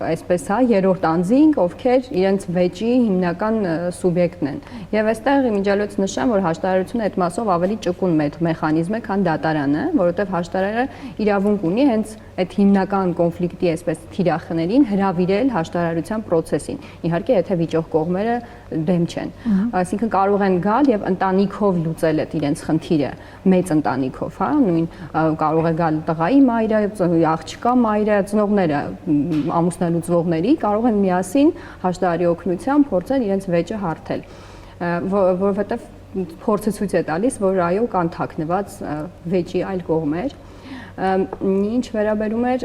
այսպես հա երրորդ անձինք, ովքեր իրենց վեճի հիմնական սուբյեկտն են։ Եվ այստեղ իմիջիալոց նշեմ, որ հաշտարարությունը այդ մասով ավելի ճկուն մեխանիզմ է, քան դատարանը, որովհետև հաշտարարը իրավունք ունի հենց այդ հիմնական կոնֆլիկտի այսպես թիրախներին հրավիրել հաշտարարության process-ին։ Իհարկե, եթե վիճող կողմերը դեմ չեն։ Այսինքն կարող են գալ եւ ընտանիքով լուծել այդ իրենց խնդիրը, մեծ ընտանիքով, հա, նույն կարող է գալ տղայի մայրը, աղջկա մայրը, ծնողները, ամուսնալուծվողների կարող են միասին հաշտարարի օգնությամբ փորձել իրենց վեճը հարթել, որովհետեւ փորձը ցույց է տալիս, որ այո կան թաքնված վեճի այլ կողմեր։ Ինչ վերաբերում էր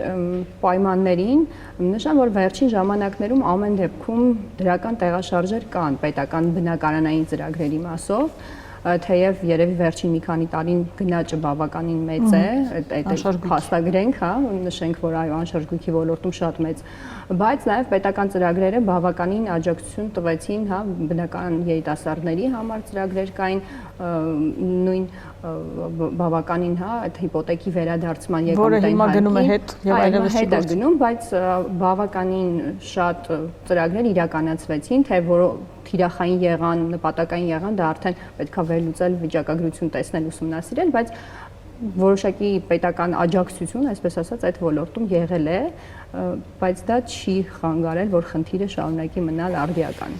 պայմաններին, նշեմ, որ վերջին ժամանակներում ամեն դեպքում դրական տեղաշարժեր կան պետական բնակարանային ծրագրերի մասով, թեև երևի վերջին մի քանի տարին գնաճը բավականին մեծ է, այդ փաստագրենք, հա, նշենք, որ այո, անշարժույթի ոլորտում շատ մեծ, բայց նաև պետական ծրագրերը բավականին աջակցություն տվեցին, հա, բնական երիտասարդների համար ծրագրեր կային, նույն բավականին, հա, այդ հիպոթեկի վերադարձման որը հիմա գնում է հետ եւ այլևս չի գնում, բայց բավականին շատ ծրագրեր իրականացվեցին, թե որ թիրախային եղան, նպատակային եղան, դա արդեն պետքա վերլուծել, վիճակագրություն տեսնել, ուսումնասիրել, բայց որոշակի պետական աջակցություն, այսպես ասած, այդ ոլորտում եղել է, բայց դա չի խանգարել, որ խնդիրը շարունակի մնալ արդիական։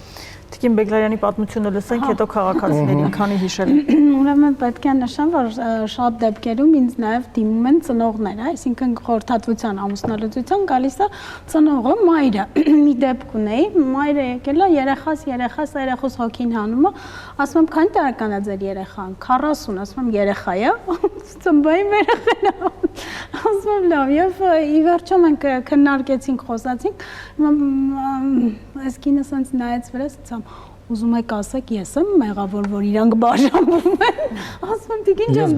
Տիկին Բեգլարյանի պատմությունը լսենք, հետո քաղաքացիներին քանի հիշել։ Ուրեմն պետք է նշեմ, որ շատ դեպքերում ինձ նաև դիմում են ծնողները, այսինքն խորհրդատվության ամուսնալուծության գալիս է ծնողը, մայրը։ Մի դեպք ունեի, մայրը եկել է, երեխաս հոգին հանում է, ասում եմ, քանի տարեկան է ձեր երեխան, 40, ասում եմ, երեխա է, ծնբայի երեխան է, ասում եմ, լավ, եւ ի վերջո մենք քննարկեցինք, խոսացինք, այս կինը սենց նայեց վրաս, ուզում եք ասեք, ես եմ մեղավոր, որ իրանք բաժանվում են, ասում եմ, տիկին ջան,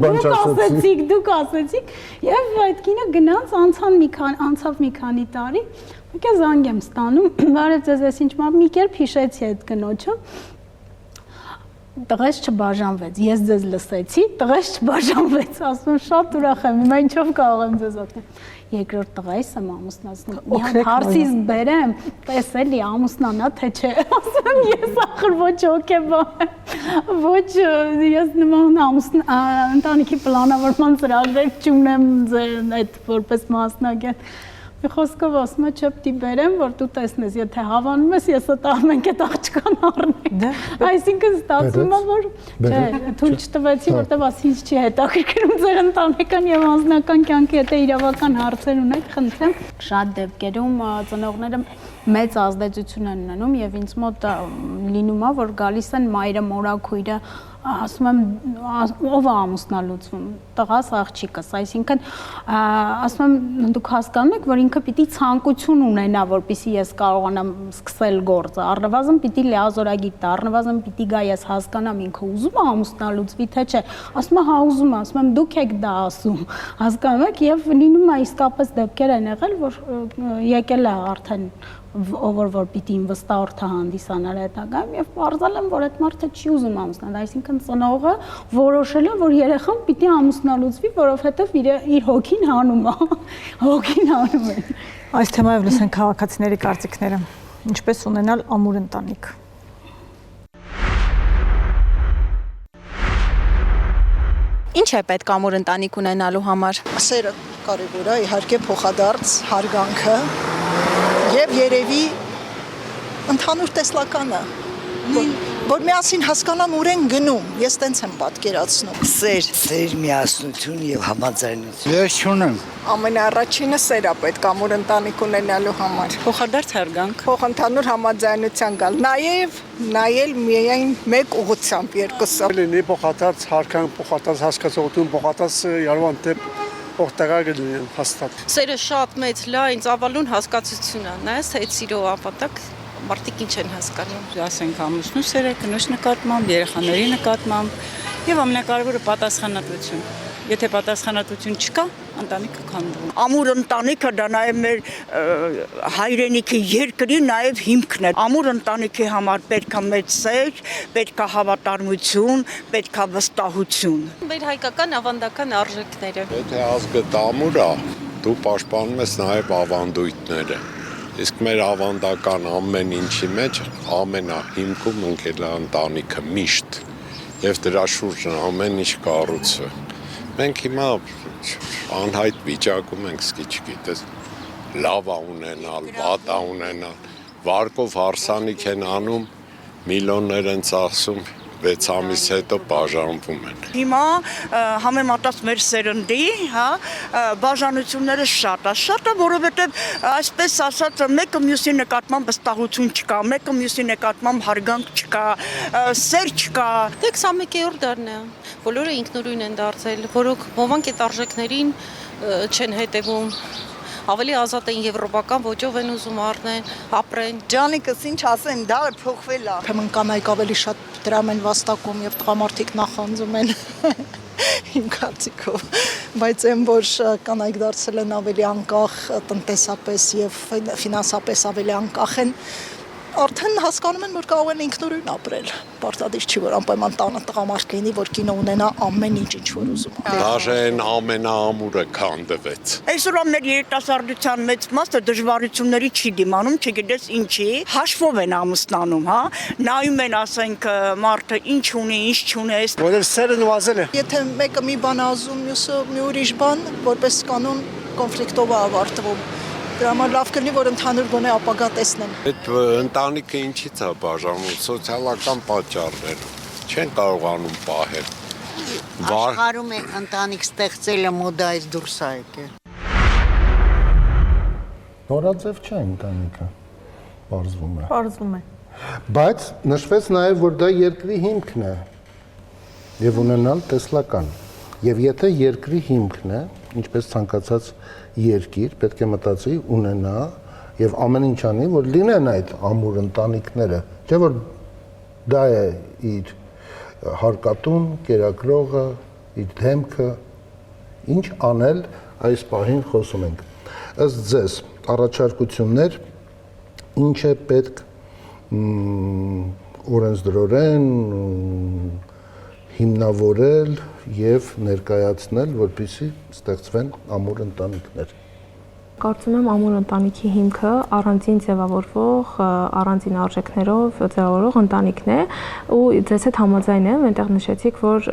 դուք ասեցիք, եւ այդ կինը գնաց, անցավ մի քանի տարի, մեկ է զանգ եմ ստանում, բարև ձեզ, ես ինչ մի կերպ հիշեցի այդ կնոջը, տղես չբաժանվեց, ես ձեզ լսեցի, տղես չբաժանվեց, ասում եմ, շատ ուրախ եմ, հիմա ինչով կարող եմ ձեզ օգնել։ Երկրորդ տղայիս եմ ամուսնացնում, մի հատ հարցիս բերեմ, տեսելի ամուսնանա, թե չէ, ասում եմ, ես ախր ոչ հոգեբան եմ, ոչ ես նման ընտանիքի պլանավորման ծրագրեր չունեմ այդ որպես մասնագետ։ Մի խոսքով ասում եմ, չպետք բերեմ, որ դու տեսնես, եթե հավանում ես, ես մենք այդ աղջկան առնենք։ Այսինքն ստացվում է, որ չէ, թույլ չտվեցի, որտեղ ասի ինձ չի հետաքրքրում ձեր ընտանեկան եւ անձնական կյանքի հետ իրավական հարցեր ունեք, խնդրեմ։ Շատ դեպքերում ծնողները մեծ ազդեցություն են ունենում եւ ինձ մոտ լինում է, որ գալիս են մայրը, մորաքույրը, ասում եմ, ով է ամուսնալուծվում, տղաս, աղջիկս, այսինքն ասում եմ, դուք հասկանում եք, որ ինքը պիտի ցանկություն ունենա, որպեսզի ես կարողանամ սկսել գործը, առնվազն պիտի լիազորագիր տա, առնվազն պիտի գա ես հասկանամ ինքը ուզում է ամուսնալուծվի, թե չէ, ասում է, հա ուզում է, ասում եմ, դուք եք դա ասում, հասկանում եք, եւ լինում է իսկապես դեպքեր են եղել, որ եկել է արդեն ով որ պիտի իմ վստահորդը հանդիսանար հետագայում եւ պարզել եմ, որ այդ մարդը չի ուզում ամուսնալ, այսինքն ծնողը որոշել է, որ երեխան պիտի ամուսնալուծվի, որովհետեւ իր հոգին հանում է, հոգին հանում է։ Այս թեմայով լսենք քաղաքացիների կարծիքները, ինչպես ունենալ ամուր ընտանիք։ Ինչ է պետք ամուր ընտանիք ունենալու համար։ Սերը կարևոր է, իհարկե փոխադարձ հարգանքը եւ երևի ընդհանուր տեսլականը, որ միասին հասկանան ուր են գնում, ես տենց եմ պատկերացնում։ Սեր, միասնություն եւ համաձայնություն։ Ես չունեմ։ Ամենաառաջինը սերա պետք ամուր ընտանիք ունենալու համար։ Փոխադարձ հարգանք, փոխընդհանուր համաձայնության գալ, նայել միայն մեկ ուղղությամբ երկուսով։ Լինի փոխադարձ հարգանք, փոխադարձ հասկացողություն, փոխադարձ երևան դեպ օգտակար կլինեն հաստատ։ Սերը շատ մեծ լայն ծավալուն հասկացություն է, նայես այդ սիրո ապատակ մարդիկ ինչ են հասկանում։ ասենք ամուսնու սերը, կնոջ նկատմամբ, երեխաների նկատմամբ եւ ամենակարևորը պատասխանատվություն։ Եթե պատասխանատվություն չկա, ընտանիքը քանդվում։ Ամուր ընտանիքը դա նաև մեր հայրենիքի երկրի նաև հիմքն է։ Ամուր ընտանիքի համար պետք է մեծ սեր, պետք է հավատարմություն, պետք է վստահություն։ Մեր հայկական ավանդական արժեքները։ Եթե ազգը ամուր է, դու պաշտպանում ես նաև ավանդույթները։ Իսկ մեր ավանդական ամեն ինչի մեջ ամենահիմքում ընկել է ընտանիքը միշտ եւ դրա շուրջն ամեն ինչ կառուցվում է։ Մենք հիմա անհայտ վիճակում ենք, չգիտես, լավ ունենալ, վատ ունենալ, վարկով հարսանիք են անում, միլիոններ են ծախսում, 6 ամիս հետո բաժանվում են։ Հիմա համեմատած մեր սերնդի, հա, բաժանությունները շատ է, որովհետև այսպես ասած մեկը մյուսի նկատմամբ վստահություն չկա, մեկը մյուսի նկատմամբ հարգանք չկա, սեր չկա։ Դե 21-րդ դարն է, բոլորը ինքնուրույն են դարձել, ոմանք այդ արժեքներին չեն հետևում։ Ավելի ազատ են եվրոպական ոճով են ուզում առնեն, ապրեն։ Ջանիկս ինչ ասեն, դա փոխվել է։ Ուրեմն կանայք ավելի շատ դրամ են վաստակում եւ տղամարդիկ նախանձում են իմ կարծիքով, բայց այն որ կանայք դարձել են ավելի անկախ տնտեսապես եւ ֆինանսապես ավելի անկախ են, արդեն հասկանում են, որ կարող են ինքնուրույն ապրել։ Պարտադիր չի, որ անպայման տանը տղամարդ լինի, որ կինը ունենա ամեն ինչ որ ուզում է։ Դաժե այն ամենաամուրը քանդվեց։ Այսօր մեր երիտասարդության մեծ մասը դժվարությունների չի դիմանում, չգիտես ինչի, հաշվով են ամուսնանում, հա։ Նայում են, ասենք, մարդը ինչ ունի, ինչ չունի։ Որը սերը նվազել է։ Եթե մեկը մի բան ասում, մյուսը մի ուրիշ բան, որպես կանոն կոնֆլիկտով է ավարտվում։ Դրա համար լավ կլինի, որ ընդհանուր գոնե ապագա տեսնեն։ Այդ ընտանիքը ինչից է բաժանում, սոցիալական պատճառներ չեն կարողանում պահել։ Աշխարհում է ընտանիք ստեղծելը մոդայից դուրս է եկել։ Նորաձև չէ ընտանիքը, բարձվում է։ Բարձվում է։ Բայց նշվեց նաև, որ դա երկրի հիմքն է եւ ունենալ տեսլական։ Եվ եթե երկրի հիմքն է, ինչպես ցանկացած երկիր, պետք է մտածի ունենա եւ ամեն ինչ անի, որ լինեն այդ ամուր ընտանիքները, չէ՞ որ դա է իր հարկատուն, կերակրողը, իր դեմքը, ինչ անել այս պահին խոսում ենք։ Ըստ ձեզ, առաջարկություններ, ինչ է պետք օրենսդրորեն հիմնավորել եւ ներկայացնել, որպեսզի ստեղծվեն ամուր ընտանիքներ։ Կարծում եմ ամուր ընտանիքի հիմքը առանձին ձևավորվող, առանձին արժեքներով ձևավորող ընտանիքն է ու ձեզ հետ համաձայն եմ, այնտեղ նշեցիք, որ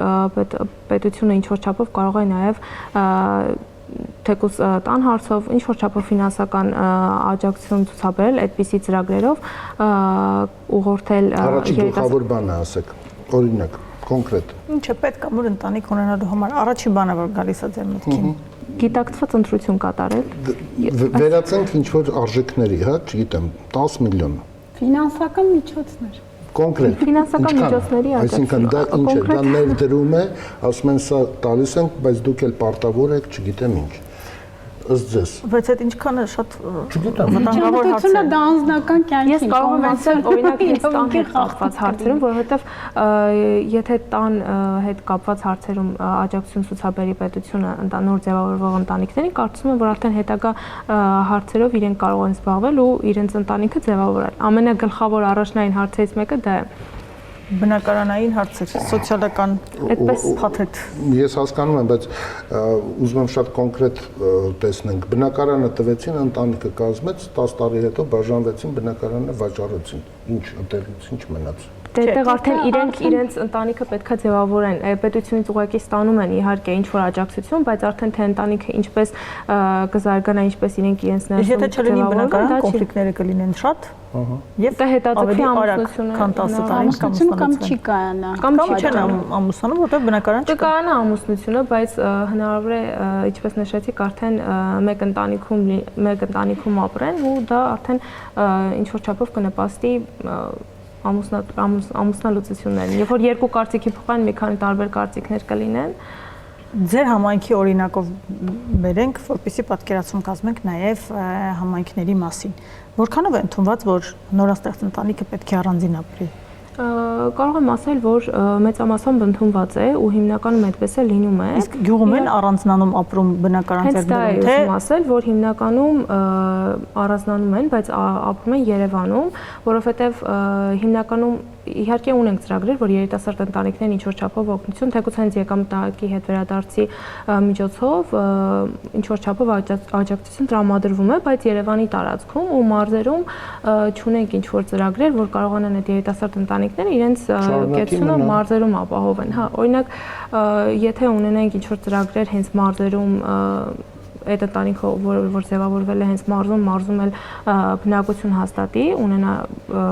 պետությունը ինչ-որ չափով կարող է նաև թեկուզ տան հարցով ինչ-որ չափով ֆինանսական աջակցություն ցուցաբերել այդպիսի ծրագրերով ուղղորդել Առաջին գլխավոր բանը ասեք, օրինակ կոնկրետ։ Ինչ է պետք ամուր ընտանիք ունենալու համար առաջին բանը որ գալիս է ձեր մտքին։ Գիտակցված ընտրություն կատարել։ Վերացենք ինչ որ արժեքների, հա, չգիտեմ, 10 միլիոն։ Ֆինանսական միջոցներ։ Կոնկրետ ֆինանսական միջոցների այսինքն դա ինչ է, դա ներդրում է, ասում են սա տալիս ենք, բայց դուք էլ պարտավոր եք, չգիտեմ ինչ։ Ըստ ձեզ։ Բայց այդ ինչքան է շատ վտանգավոր հարց է։ Դա անձնական կյանքի։ Ես կարող եմ ասել օրինակ ինձ տան հետ կապված հարցերում, որովհետև եթե տան հետ կապված հարցերում աջակցություն ցուցաբերի պետությունը նոր ձևավորվող ընտանիքներին, կարծում եմ, որ արդեն հետագա հարցերով իրենք կարող են զբաղվել ու իրենց ընտանիքը ձևավորել։ Ամենագլխավոր առաջնային հարցերից մեկը դա է։ Բնակարանային հարցեր, սոցիալական այդպես փաթեթ։ Ես հասկանում եմ, բայց ուզում եմ շատ կոնկրետ տեսնենք։ Բնակարանը տվեցին, ընտանիքը կազմեց, 10 տարի հետո բաժանվեցին, բնակարանը վաճառեցին։ Ինչ այդտեղից ինչ մնաց։ Դեռ արդեն իրենց ընտանիքը պետքա ձևավորեն։ Պետությունից ուղղակի ստանում են իհարկե ինչ որ աջակցություն, բայց արդեն թե ընտանիքը ինչպես կզարգանա, ինչպես իրենք իրենց ներսում։ Եթե չլինի բնակարան, կոնֆլիկտները կլինեն շատ։ Եւ դա հետաձգի ամուսնությունը քան 10 տարի կամ չի կայանա։ Կամ չեն ամուսնանում, որտեղ բնակարան չկա։ Կայանա ամուսնությունը, բայց հնարավոր է, ինչպես նշեցիք, արդեն մեկ ընտանիքում ապրեն ու դա արդեն ինչ որ չափով կնպաստի ամուսնալուծություններին։ Երբ որ երկու կարծիքի փոխան մի քանի տարբեր կարծիքներ կլինեն, ձեր համայնքի օրինակով բերենք, որպեսզի պատկերացում կազմենք նաև համայնքների մասին։ Որքանով է ընդունված, որ նորաստեղծ ընտանիքը պետք է առանձին ապրի։ Կարող եմ ասել, որ մեծամասամբ ընդունված է ու հիմնականում այդպես է լինում է։ Իսկ գյուղում են առանձնանում ապրում բնակարան ձեռքբերում, թե ուզում ասել, որ հիմնականում առանձնանում են, բայց ապրում են Երևանում, որովհետև հիմնականում իհարկե ունենք ծրագրեր, որ երիտասարդ ընտանիքներն ինչ որ չափով օգնություն, թեկուզ հենց եկամտի հետ վերադարձի միջոցով ինչ որ չափով աջակցություն տրամադրվում է, բայց Երևանի տարածքում ու մարզերում չունենք ինչ որ ծրագրեր, որ կարողանան այդ երիտասարդ ընտանիքները իրենց կեցությունը մարզերում ապահովեն։ Հա, օրինակ, եթե ունենենք ինչ որ ծրագրեր հենց մարզերում այդ ընտանիքը, որ ձևավորվել է հենց մարզում էլ բնակություն հաստատի, ունենա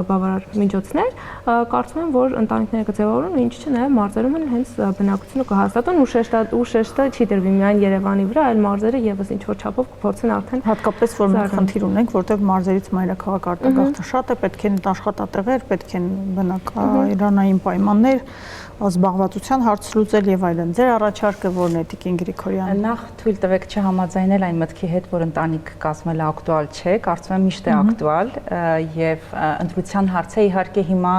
բավարար միջոցներ, կարծում եմ, որ ընտանիքները կձևավորեն, ինչի՞ նաև մարզերում են հենց բնակությունը կհաստատեն ու շեշտը չի դրվի միայն Երևանի վրա, այլ մարզերը եւս ինչ որ չափով կփորձեն արդեն հատկապես որ մենք խնդիր ունենք, որտեղ մարզերից մայրաքաղաք արտագաղթը շատ է, պետք են աշխատատեղեր, պետք են բնակարանային պայմաններ, զբաղվածության հարց լուծել եւ այլն։ Ձեր առաջարկը ո՞րն է, Տիկին Գրիգորյան։ Նախ թույլ տվեք չհամաձայնել այն մտքի հետ, որ ընտանիք կազմելը ակտուալ չէ, կարծում եմ միշտ է ակտուալ եւ ընտրության հարցը իհարկե հիմա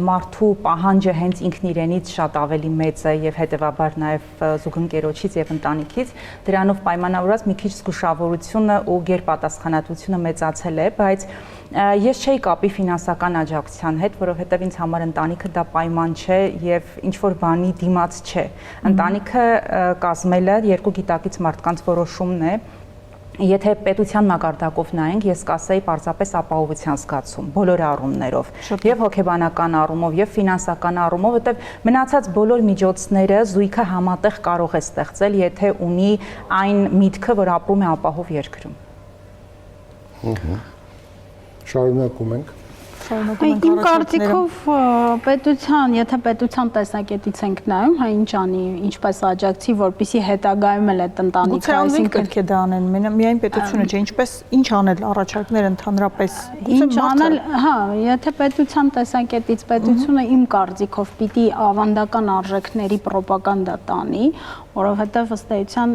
մարդու պահանջը հենց ինքն իրենից շատ ավելի մեծ է եւ հետեւաբար նաեւ զուգընկերոջից եւ ընտանիքից դրանով պայմանավորված մի քիչ զգուշավորությունը ու գերպատասխանատվությունը մեծացել է, բայց Ես չէի կապի ֆինանսական աջակցության հետ, որովհետև ինձ համար ընտանիքը դա պայման չէ եւ ինչ որ բանի դիմաց չէ։ Ընտանիքը կազմելը երկու գիտակից մարդկանց որոշումն է։ Եթե պետության մակարդակով նայենք, ես կասեի պարզապես ապահովության զգացում բոլոր առումներով, եւ հոգեբանական առումով, եւ ֆինանսական առումով, որտեղ մնացած բոլոր միջոցները զույգը համատեղ կարող է ստեղծել, եթե ունի այն միտքը, որ ապրում է ապահով երկրում։ Շարունակում ենք։ Իմ կարծիքով պետության, եթե պետության տեսակետից ենք նայում, հա ինչ անի, ինչպես աջակցի, որպեսզի հետագայում էլ այդ ընտանիքը, այսինքն պետք է դա անեն, միայն պետությունը չէ, ինչպես ինչ անել առաջարկներ ընդհանրապես։ Ինչ անել, հա, եթե պետության տեսակետից պետությունը իմ կարծիքով պիտի ավանդական արժեքների ռոպագանդա տանի, որովհետև ըստ էության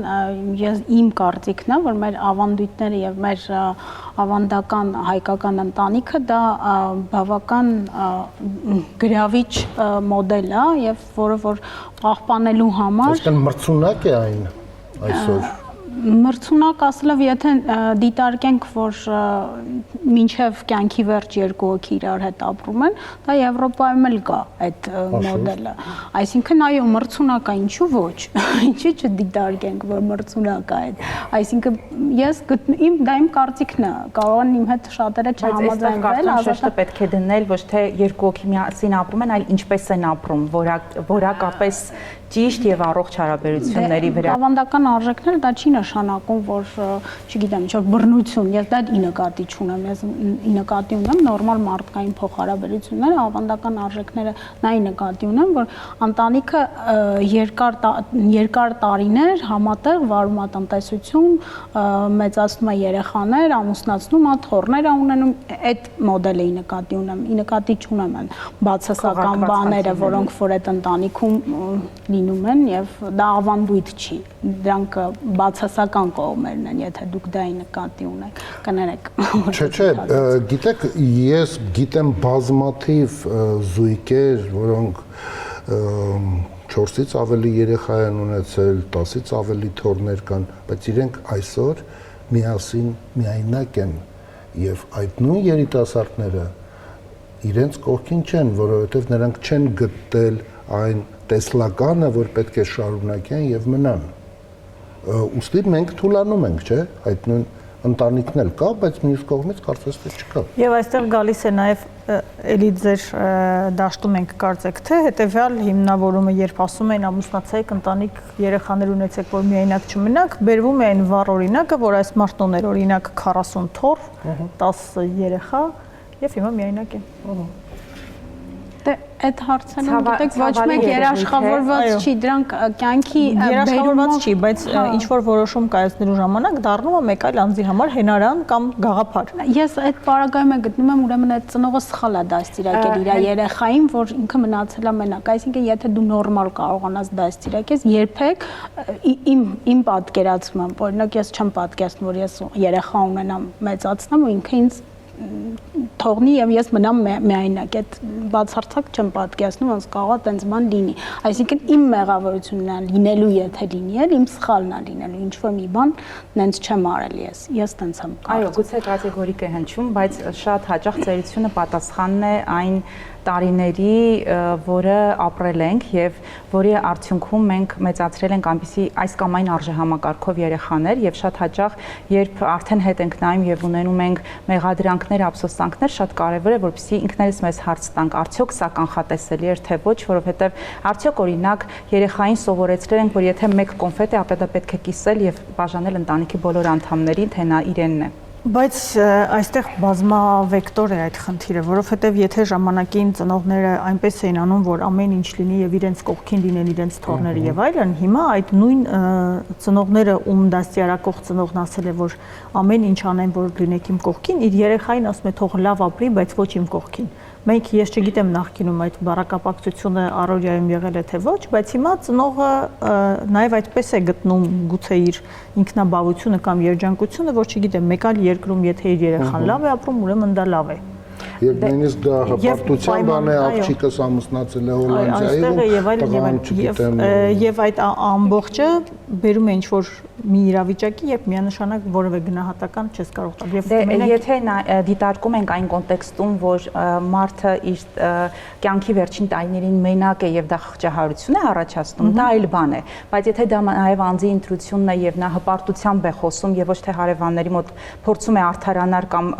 իմ կարծիքն է, որ մեր ավանդույթները եւ մեր ավանդական հայկական ընտանիքը դա բավական գրավիչ մոդել է եւ որը որ պահպանելու համար Այսինքն մրցունակ է այն այսօր։ Մրցունակ ասելով, եթե դիտարկենք, որ մինչև կյանքի վերջ երկու հոգի իրար հետ ապրում են, դա Եվրոպայում էլ կա այդ մոդելը։ Այսինքն այո, մրցունակ է, ինչու ոչ։ Ինչի՞ չդիտարկենք, որ մրցունակ է այդ։ Այսինքն ես դա իմ կարծիքն է, կարող են իմ հետ շատերը չհամաձայնվել, ազատ պետք է դնել ոչ թե երկու հոգի միասին ապրում են, այլ ինչպես են ապրում, որակապես ճիշտ եւ առողջ հարաբերությունների վրա։ Ավանդական արժեքները դա չի նշանակում, որ, չգիտեմ, ինչ-որ բռնություն, ես դա ի նկատի չունեմ, ես ի նկատի ունեմ նորմալ մարդկային փոխհարաբերությունները, ավանդական արժեքները նա ի նկատի ունեմ, որ ընտանիքը երկար տարիներ համատեղ վարում է տնտեսություն, մեծացնում է երեխաներ, ամուսնացնում է, թոռներ է ունենում, այդ մոդելը ի նկատի ունեմ, ի նկատի չունեմ այն բացասական բաները, որոնք որ այդ ընտանիքում լինում են եւ դա ավանդույթ չի, դրանք բացասական կողմերն են, եթե դուք դա ի նկատի ունեք, կներեք։ Չէ, գիտեք, ես գիտեմ բազմաթիվ զույգեր, որոնք 4-ից ավելի երեխա են ունեցել, 10-ից ավելի թոռներ կան, բայց իրենք այսօր միասին միայնակ են եւ այդ նույն երիտասարդները իրենց կողքին չեն, որովհետեւ նրանք չեն գտել այն տեսլականը, որ պետք է շարունակեն եւ մնան։ Ուստի մենք թուլանում ենք, չէ՞, այդ նույն ընտանիքն էլ կա, բայց մյուս կողմից կարծես թե չկա։ Եվ այստեղ գալիս է նաեւ էլի ձեր դաշտում ենք կարծեք թե հետեւյալ հիմնավորումը, երբ ասում են ամուսնացեք, ընտանիք, երեխաներ ունեցեք, որ միայնակ չմնաք, բերվում է այն վառ օրինակը, որ այս մարդն ուներ օրինակ 40 թոռ, 10 երեխա եւ հիմա միայնակ է։ Դե այդ հարցերում գիտեք ոչ մեկ երաշխավորված չի, դրանք կյանքի երաշխավորված չի, բայց ինչ որ որոշում կայացնելու ժամանակ դառնում է մեկ այլ անձի համար հենարան կամ գաղափար։ Ես այդ պարագայում եմ գտնում եմ ուրեմն այդ ծնողը սխալ է դաստիարակել իր երեխային, որ ինքը մնացել է մենակ, այսինքն եթե դու նորմալ կարողանաս դաստիարակես, երբեք իմ պատկերացմամբ, օրինակ ես չեմ պատկերացնում, որ ես երեխա ունենամ, մեծացնեմ ու ինքը ինձ թողնի եւ ես մնամ միայնակ, այդ բացարձակ չեմ պատկերացնում, ոնց կարող է տենց բան լինի։ Այսինքն իմ մեղավորությունն է լինելու, եթե լինի, իմ սխալն է լինելու, ինչ որ մի բան նենց չեմ արել ես տենց եմ կարծում։ Այո, գուցե կատեգորիկ է հնչում, բայց շատ հաճախ ծերությունը պատասխանն է այն տարիների, որը ապրել ենք եւ որի արդյունքում մենք մեծացրել ենք այնպիսի այս կամ այն արժեհամակարգով երեխաներ եւ շատ հաճախ երբ արդեն հետ ենք նայում եւ ունենում ենք մեղադրանքներ, ափսոսանքներ, շատ կարեւոր է որպեսզի ինքներս մեզ հարց տանք, արդյոք սա կանխատեսելի էր թե ոչ, որովհետեւ արդյոք օրինակ երեխային սովորեցրել ենք, որ եթե մեկ կոնֆետ է, ապա դա պետք է կիսել եւ բաժանել ընտանիքի բոլոր անդամներին, թե նա իրենն է։ Բայց այստեղ բազմավեկտոր է այդ խնդիրը, որովհետև եթե ժամանակին ծնողները այնպես էին անում, որ ամեն ինչ լինի եւ իրենց կողքին լինեն իրենց թոռները եւ այլն, հիմա այդ նույն ծնողները, ում դաստիարակող ծնողն ասել է, որ ամեն ինչ անեն, որ լինեք իմ կողքին, իր երեխային ասում է թող լավ ապրի, բայց ոչ իմ կողքին։ Մենք ես չգիտեմ նախկինում այդ բառակապակցությունը առօրյայում եղել է թե ոչ, բայց հիմա ծնողը նաև այդպես է գտնում գուցե իր ինքնաբավությունը կամ երջանկությունը, որ չգիտեմ, մեկ այլ երկրում եթե իր երեխան լավ է ապրում, ուրեմն դա լավ է։ Եվ նույնիսկ դա հպարտության բան է, աղջիկս ամուսնացել է Հոլանդիայում, տղան չգիտեմ։ Եվ այդ ամբողջը բերում է ինչ-որ մի իրավիճակի, երբ միանշանակ որևէ գնահատական չես կարող տալ։ Եվ եթե դիտարկում ենք այն կոնտեքստում, որ մարդը իր կյանքի վերջին տարիներին մենակ է եւ դա խղճահարություն է առաջացնում, դա այլ բան է, բայց եթե դա նաեւ անձի ինտրուսիոնն է եւ նա հպարտությամբ է խոսում եւ ոչ թե հարևանների մոտ փորձում է արդարանալ կամ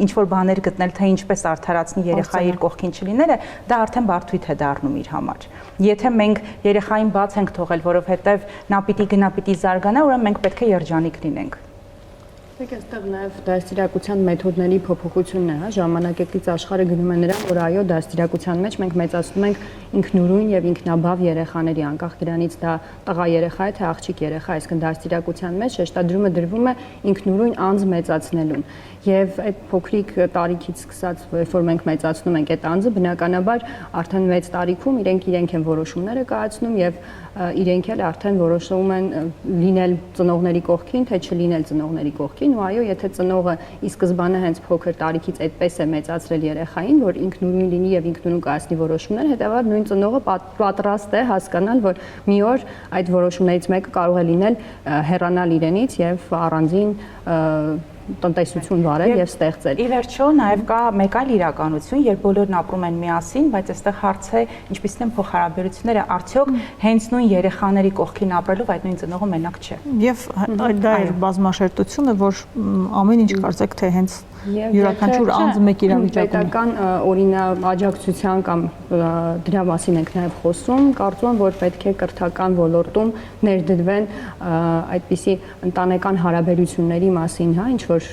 ինչ որ բաներ գտնել, թե ինչպես արդարացնի երեխայի իր կողքին չլինելը, դա արդեն բարդույթ է դառնում իր համար։ Եթե մենք երեխային բաց ենք թողել, որովհետեւ նա պիտի գնա, պիտի զարգանա, ուրեմն մենք պետք է երջանիկ լինենք։ Այստեղ նաև դաստիարակության մեթոդների փոփոխությունն է, հա, ժամանակակից աշխարհը գնում է նրան, որ այո, դաստիարակության մեջ մենք մեծացնում ենք ինքնուրույն եւ ինքնաբավ երեխաների, անկախ դրանից դա տղա երեխա է թե աղջիկ երեխա, այսինքն դաստիարակության մեջ շեշտադրումը դրվում է ինքնուրույն անձ մեծացնելուն։ Եվ այդ փոքրիկ տարիքից սկսած, որ մենք մեծացնում ենք այդ անձը, բնականաբար արդեն մեծ տարիքում իրենք են որոշումները կայացնում եւ իրենք էլ արդեն որոշում են լինել ծնողների կողքին, թե չլինել ծնողների կողքին, ու այո, եթե ծնողը ի սկզբանե հենց փոքր տարիքից այդպես է մեծացրել երեխային, որ ինքնուրույն լինի եւ ինքնուրույն կայացնի որոշումներ, հետեւաբար նույն ծնողը պատրաստ է հասկանալ, որ մի օր այդ որոշումներից մեկը կարող է լինել հեռանալ իրենից եւ առանձին տնտեսություն վարել եւ ստեղծել։ Ի վերջո նաև կա մեկ այլ իրականություն, երբ բոլորն ապրում են միասին, բայց այստեղ հարց է, ինչպիսին են փոխհարաբերությունները, արդյոք հենց նույն երեխաների կողքին ապրելով այդ նույն ծնողը մենակ չէ։ Եվ դա է բազմաշերտությունը, որ ամեն ինչ կարծեք թե հենց յուրաքանչյուր անձը մեկ իրավիճակում պետական օրինակ աջակցության կամ դրա մասին ենք նաև խոսում, կարծում եմ, որ պետք է կրթական ոլորտում ներդրվեն այդպիսի ընտանեկան հարաբերությունների մասին, հա, ինչ որ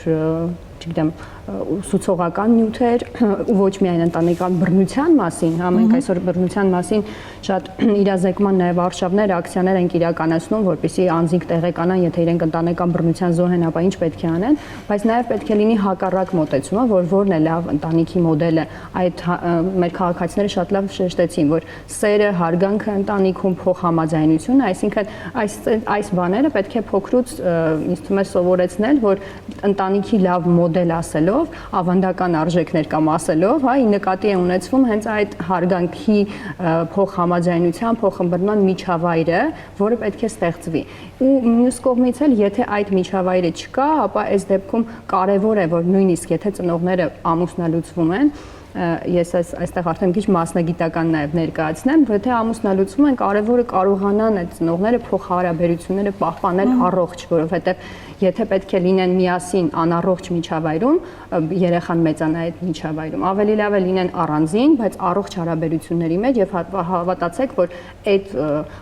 չգիտեմ, ուսուցողական նյութեր ու ոչ միայն ընտանեկան բռնության մասին, հա, մենք այսօր բռնության մասին շատ իրազեկման նաև արշավներ, ակցիաներ ենք իրականացնում, որպեսզի անձինք տեղեկանան, եթե իրենք ընտանեկան բռնության զոհ են, ապա ինչ պետք է անեն, բայց նաև պետք է լինի հակառակ մոտեցումը, որ որն է լավ ընտանիքի մոդելը, այդ մեր քաղաքացիները շատ լավ շեշտեցին, որ սերը, հարգանքը ընտանիքում, փոխհամաձայնությունը, այսինքն այս բաները պետք է փոքրուց ինձ թվում է սովորեցնել, որ ընտանիքի լավ մոդել ասելով ավանդական արժեքներ կամ ասելով, հա, նկատի է ունեցվում հենց այդ հարգանքի փոխհամաձայնության, փոխըմբռնման միջավայրը, որը պետք է ստեղծվի։ Ու մյուս կողմից էլ, եթե այդ միջավայրը չկա, ապա այս դեպքում կարևոր է, որ նույնիսկ եթե ծնողները ամուսնալուծվում են, ես այստեղ արդեն քիչ մասնագիտական նաև ներկայացնեմ, որ եթե ամուսնալուծվում են, կարևորը կարողանան այդ ծնողները փոխհարաբերությունները պահպանել առողջ, որովհետև եթե պետք է լինեն միասին անառողջ միջավայրում, երեխան մեծանա այդ միջավայրում, ավելի լավ է լինեն առանձին, բայց առողջ հարաբերությունների մեջ եւ հավատացեք, որ այդ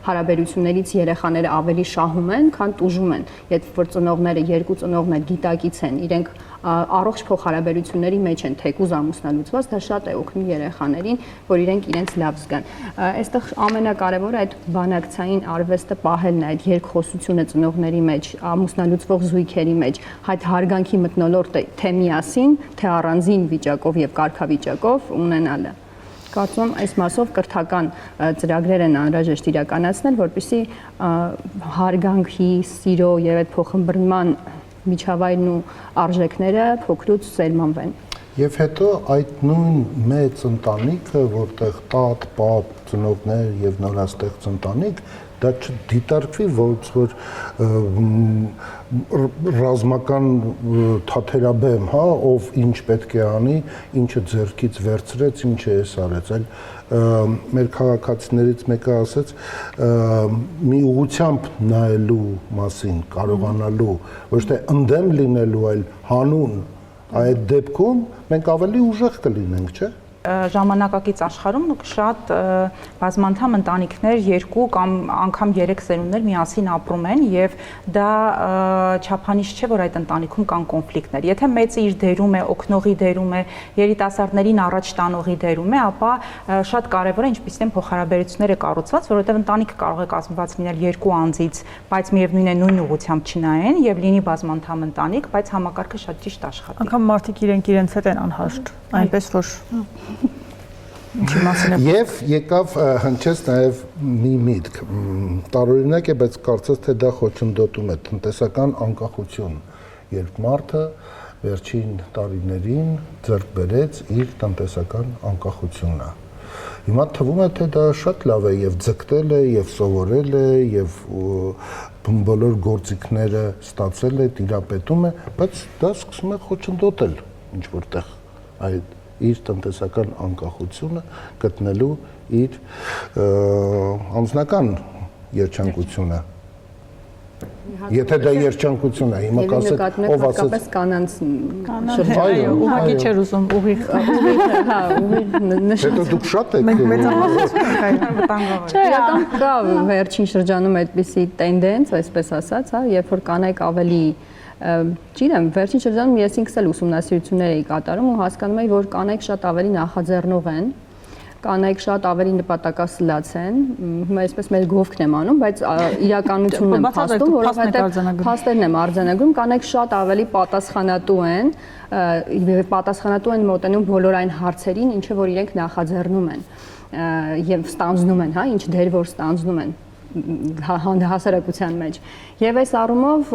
հարաբերություններից երեխաները ավելի շահում են, քան տուժում են։ Երբ որ ծնողները, երկու ծնողներ գիտակից են, իրենք առողջ փոխհարաբերությունների մեջ են, թեկուզ ամուսնալուծված, դա շատ է օգնում երեխաներին, որ իրենք իրենց լավ զգան։ Այստեղ ամենակարևորը այդ բանակցային արվեստը պահելն է, այդ երկխոսությունը ծնողների մեջ, ամուսնալուծվող զույգերի մեջ, այդ հարգանքի մթնոլորտը թե միասին, թե առանձին վիճակով եւ կարգավիճակով ունենալը։ Կարծում եմ այս մասով կրթական ծրագրեր են անհրաժեշտ իրականացնել, որպեսզի հարգանքի, սիրո եւ այդ փոխըմբռնման միջավայրն ու արժեքները փոքրուց սերմանվեն։ Եվ հետո այդ նույն մեծ ընտանիքը, որտեղ տատ, պապ, ծնողներ եւ նորաստեղծ ընտանիք, դա չդիտարկվի ոնց որ ռազմական թաթերաբեմ, հա, ով ինչ պետք է անի, ինչը ձեռքից վերցրեց, ինչը էս արեց, այլ մեր քաղաքացիներից մեկը ասեց մի ուղղությամբ նայելու մասին, կարողանալու, ոչ թե ընդդեմ լինելու, այլ հանուն, այդ դեպքում մենք ավելի ուժեղ կլինենք, չէ՞։ Ժամանակակից աշխարհում շատ բազմանդամ ընտանիքներ 2 կամ անգամ 3 սերունդներ միասին ապրում են եւ դա չափանիշ չէ, որ այդ ընտանիքում կան կոնֆլիկտներ։ Եթե մեծը իր դերում է, օգնողի դերում է, երիտասարդներին առաջ տանողի դերում է, ապա շատ կարեւոր է ինչպիսին են փոխհարաբերությունները կառուցված, որովհետեւ ընտանիքը կարող է կազմված լինել 2 անձից, բայց միևնույն է նույն ուղղությամբ չնայեն եւ լինի բազմանդամ ընտանիք, բայց համակարգը շատ ճիշտ աշխատի։ Անկամ մարդիկ իրենց հետ են անհաշտ, այնպես որ Եվ եկավ հնչեց նաև մի միտք, տարօրինակ է, բայց կարծես թե դա խոչընդոտում է տնտեսական անկախություն, երբ մարդը վերջին տարիներին ձեռք բերեց իր տնտեսական անկախությունը։ Հիմա թվում է թե դա շատ լավ է եւ ձգտել է եւ սովորել է եւ բոլոր գործիքները ստացել է, տիրապետում է, բայց դա սկսում է խոչընդոտել ինչ որտեղ այդ իր տնտեսական անկախությունը գտնելու իր անձնական երջանկությունը։ Եթե դա երջանկություն է, հիմա կասեք ով ասաց կանանց շրջանը, ուղղակի չէր ուզում ուղիղ, հա, ուղիղ Հետո դուք շատ եք։ Մենք մեծամասնություն ենք այո։ Չէ, իրական կա վերջին շրջանում այդպիսի տենդենց, այսպես ասած, հա, երբ որ կանայք ավելի Չգիտեմ, վերջին շրջանում ես ինքս էլ ուսումնասիրություններ էի կատարում ու հասկանում էի, որ կանայք շատ ավելի նախաձեռնող են, կանայք շատ ավելի նպատակասլաց են, հիմա այսպես մեր գովքն եմ անում, բայց իրականությունն եմ փաստում, որովհետև փաստերն եմ արձանագրում, կանայք շատ ավելի պատասխանատու են, պատասխանատու են մոտենում բոլոր այն հարցերին, ինչը որ իրենք նախաձեռնում են եւ ստանձնում են, հա, ինչ դեր որ ստանձնում են հասարակության մեջ։ Եվ այս առումով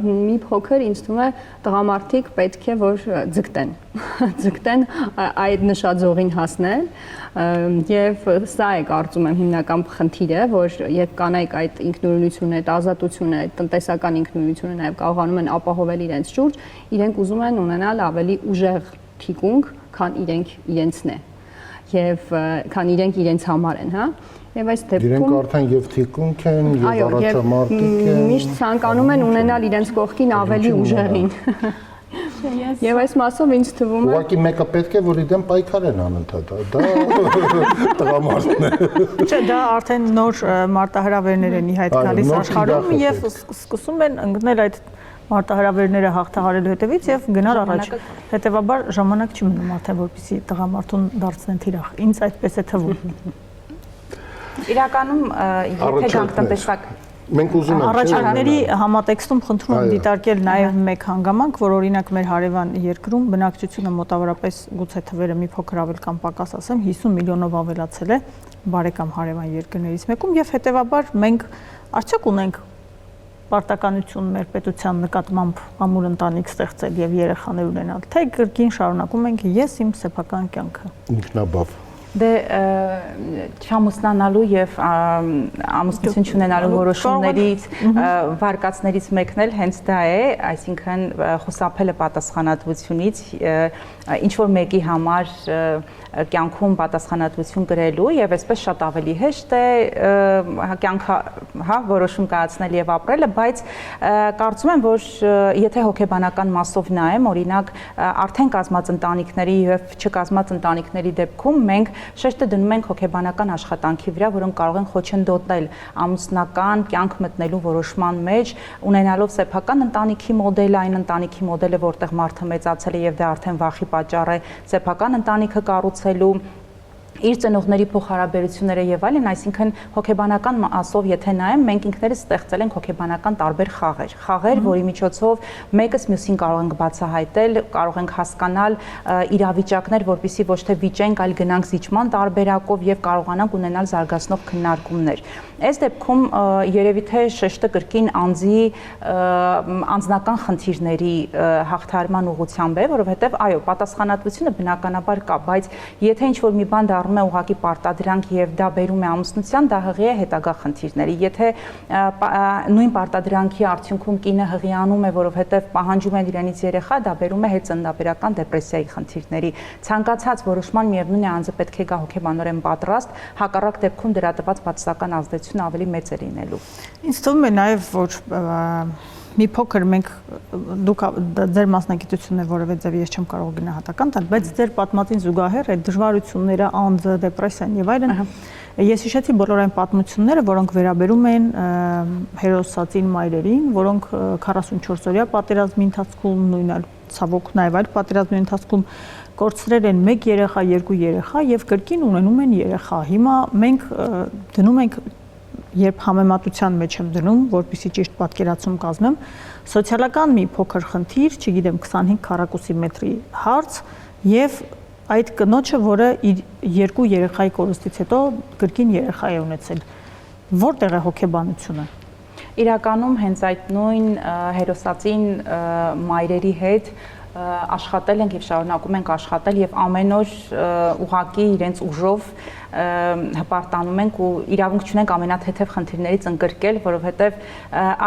մի փոքր ինձ թվում է տղամարդիկ պետք է որ ձգտեն այդ նշաձողին հասնել եւ սա է կարծում եմ հիմնական խնդիրը, որ երբ կանայք այդ ինքնուրույնությունը, այդ ազատությունը, այդ տնտեսական ինքնուրույնությունը նաեւ կարողանում են ապահովել իրենց շուրջ, իրենք ուզում են ունենալ ավելի ուժեղ թիկունք, քան իրենք իրենցն է եւ քան իրենք իրենց համար են, հա։ Եվ այս դեպքում իրենք արդեն եւ թիկունք են, եւ առաջամարտիկ են։ Միշտ ցանկանում են ունենալ իրենց կողքին ավելի ուժեղին։ Եվ այս մասով ինձ թվում է ուղղակի մեկը պետք է որ իդեմ պայքարեն անընդհատ, դա տղամարդն է։ Չէ, դա արդեն նոր մարտահրավերներ են ի հայտ գալիս աշխարհում եւ սկսում են ընկնել այդ մարտահրավերները հաղթահարելու հետևից եւ գնալ առաջ։ Հետեւաբար ժամանակ չի մնում արդեն որպեսզի տղամարդուն դարձնեն թիրախ։ Ինձ այդպես է թվում։ Իրականում եթե գանք տնտեսակ մենք ուզում ենք առաջարկների համատեքստում խնդրում եմ դիտարկել նաև մեկ հանգամանք, որ օրինակ մեր հարևան երկրում բնակչությունը մոտավորապես գուցե թվերը մի փոքր ավել կամ պակաս ասեմ 50 միլիոնով ավելացել է բարեկամ հարևան երկրներից մեկում եւ հետեւաբար մենք արդյոք ունենք պարտականություն մեր պետության նկատմամբ ամուր ընտանիք ստեղծել եւ երեխաներ ունենալ, թե կրկին շարունակում ենք ես իմ սեփական կյանքը։ Ինքնաբավ Դե չամուսնանալու եւ ամուսնություն չունենալու որոշումներից վարկածներից մեկն էլ հենց դա է, այսինքն խուսափելը պատասխանատվությունից ինչ որ մեկի համար կյանքում պատասխանատվություն կրելու եւ այսպես շատ ավելի հեշտ է կյանքը հա որոշում կայացնել եւ ապրելը, բայց կարծում եմ որ եթե հոգեբանական մասով նայեմ, օրինակ արդեն կազմած ընտանիքների եւ չկազմած ընտանիքների դեպքում մենք շեշտը դնում ենք հոգեբանական աշխատանքի վրա, որոնք կարող են խոչընդոտել ամուսնական կյանք մտնելու որոշման մեջ, ունենալով սեփական ընտանիքի մոդել, այն ընտանիքի մոդելը, որտեղ մարդը մեծացել է եւ դա արդեն վախի պատճառ է սեփական ընտանիքը կառուցելու իր ծնողների փոխհարաբերությունները եւ այլն, այսինքն հոգեբանական մասով եթե նայեմ, մենք ինքներս ստեղծել ենք հոգեբանական տարբեր խաղեր, որի միջոցով մեկս մյուսին կարող ենք բացահայտել, կարող ենք հասկանալ իրավիճակներ, որպեսզի ոչ թե վիճենք, այլ գնանք զիջման տարբերակով եւ կարողանանք ունենալ զարգացնող քննարկումներ։ Այս դեպքում երևի թե շեշտը կրկին անձի անձնական խնդիրների հաղթահարման ուղղությամբ է, որովհետեւ այո, պատասխանատվությունը բնականաբար կա, բայց եթե ինչ-որ մի բան դառնում է ուղղակի պարտադրանք եւ դա բերում է ամուսնության, դա հղի է հետագա խնդիրների։ Եթե նույն պարտադրանքի արդյունքում կինը հղիանում է, որովհետեւ պահանջում են իրենից երեխա, դա բերում է հետծննդաբերական դեպրեսիայի խնդիրների։ Ցանկացած որոշման միևնույն է անձը պետք է գա հոգեբանորեն պատրաստ, հակառակ դեպքում դրա տված բացասական ազդեցությունը ավելի մեծ է լինելու։ Ինձ թվում է նաեւ որ մի փոքր մենք դուք ձեր մասնագիտությունն է որևէ ձև ես չեմ կարող գնահատական տալ, բայց ձեր պատմածին զուգահեռ այդ դժվարությունները, անձը, դեպրեսիան եւ այլն ես հիշեցի բոլոր այն պատմությունները, որոնք վերաբերում են հերոսացին մայրերին, որոնք 44-օրյա պատերազմի ընթացքում նույն այլ ցավոք նաեւ այլ պատերազմի ընթացքում կորցրել են 1 երեխա, 2 երեխա եւ կրկին ունենում են երեխա։ Հիմա մենք դնում ենք երբ համեմատության մեջ եմ դնում, որպեսզի ճիշտ պատկերացում կազմեմ, սոցիալական մի փոքր խնդիր, չգիտեմ 25 քառակուսի մետրի հարց եւ այդ կնոջը, որը իր 2 երեխայի կորստից հետո կրկին երեխա է ունեցել, որտեղ է հոգեբանությունը։ Իրականում հենց այդ նույն հերոսացին մայրերի հետ աշխատել ենք եւ շարունակում ենք աշխատել եւ ամեն օր ուղակի իրենց ուժով հպարտանում ենք ու իրավունք չունենք ամենաթեթև խնդիրներից ընկրկել, որովհետև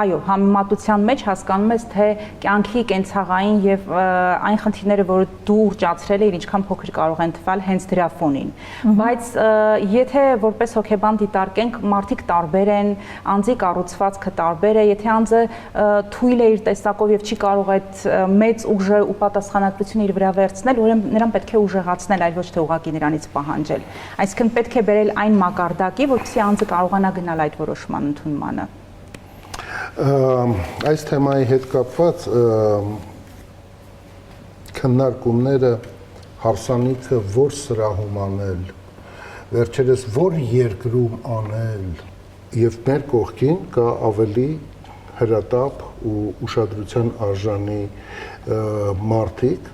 այո, համեմատության մեջ հասկանում ես, թե կյանքի կենցաղային եւ այն խնդիրները, որ դու ուռճացրել ես, ինչքան փոքր կարող են թվալ հենց դրա ֆոնին։ Բայց եթե որպես հոգեբան դիտարկենք, մարդիկ տարբեր են, անձի կառուցվածքը տարբեր է, եթե անձը թույլ է իր տեսակով եւ չի կարող այդ մեծ ուժը ու պատասխանատվությունը իր վրա վերցնել, ուրեմն նրան պետք է ուժեղացնել, այլ ոչ թե ուղղակի նրանից պահանջել։ Այսինքն պետք է բերել այն մակարդակի, որպեսզի անձը կարողանա գնալ այդ որոշման ընդունմանը։ Այս թեմայի հետ կապված քննարկումները հարսանիքը որ սրահում անել, վերջերս որ երկրում անել եւ մեր կողքին կա ավելի հրատապ ու ուշադրության արժանի մարդիկ,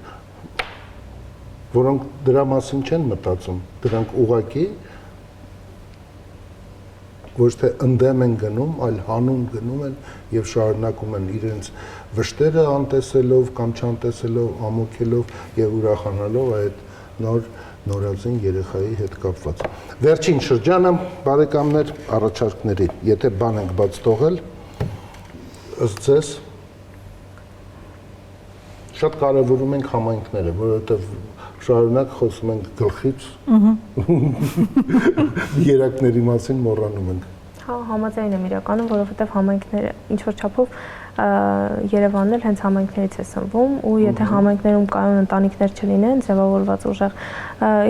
որոնք դրա մասին չեն մտածում, դրանք ուղղակի ոչ թե ընդդեմ են գնում, այլ հանուն գնում են եւ շարունակում են իրենց վշտերը անտեսելով կամ չանտեսելով, ամոքելով եւ ուրախանալով այդ նորածին երեխայի հետ կապված։ Վերջին շրջանը բարեկամներ առաջարկների, եթե բան ենք բաց թողել, ըստ ձեզ շատ կարևորում ենք համայնքները, որովհետեւ շարունակ խոսում ենք գլխից, երակների մասին մոռանում ենք։ Հա, համաձայն եմ իրականում, որովհետև համայնքները ինչ որ չափով Երևանն էլ հենց համայնքներից է սնվում ու եթե համայնքներում կայուն ընտանիքներ չլինեն, ձևավորված ուժեղ,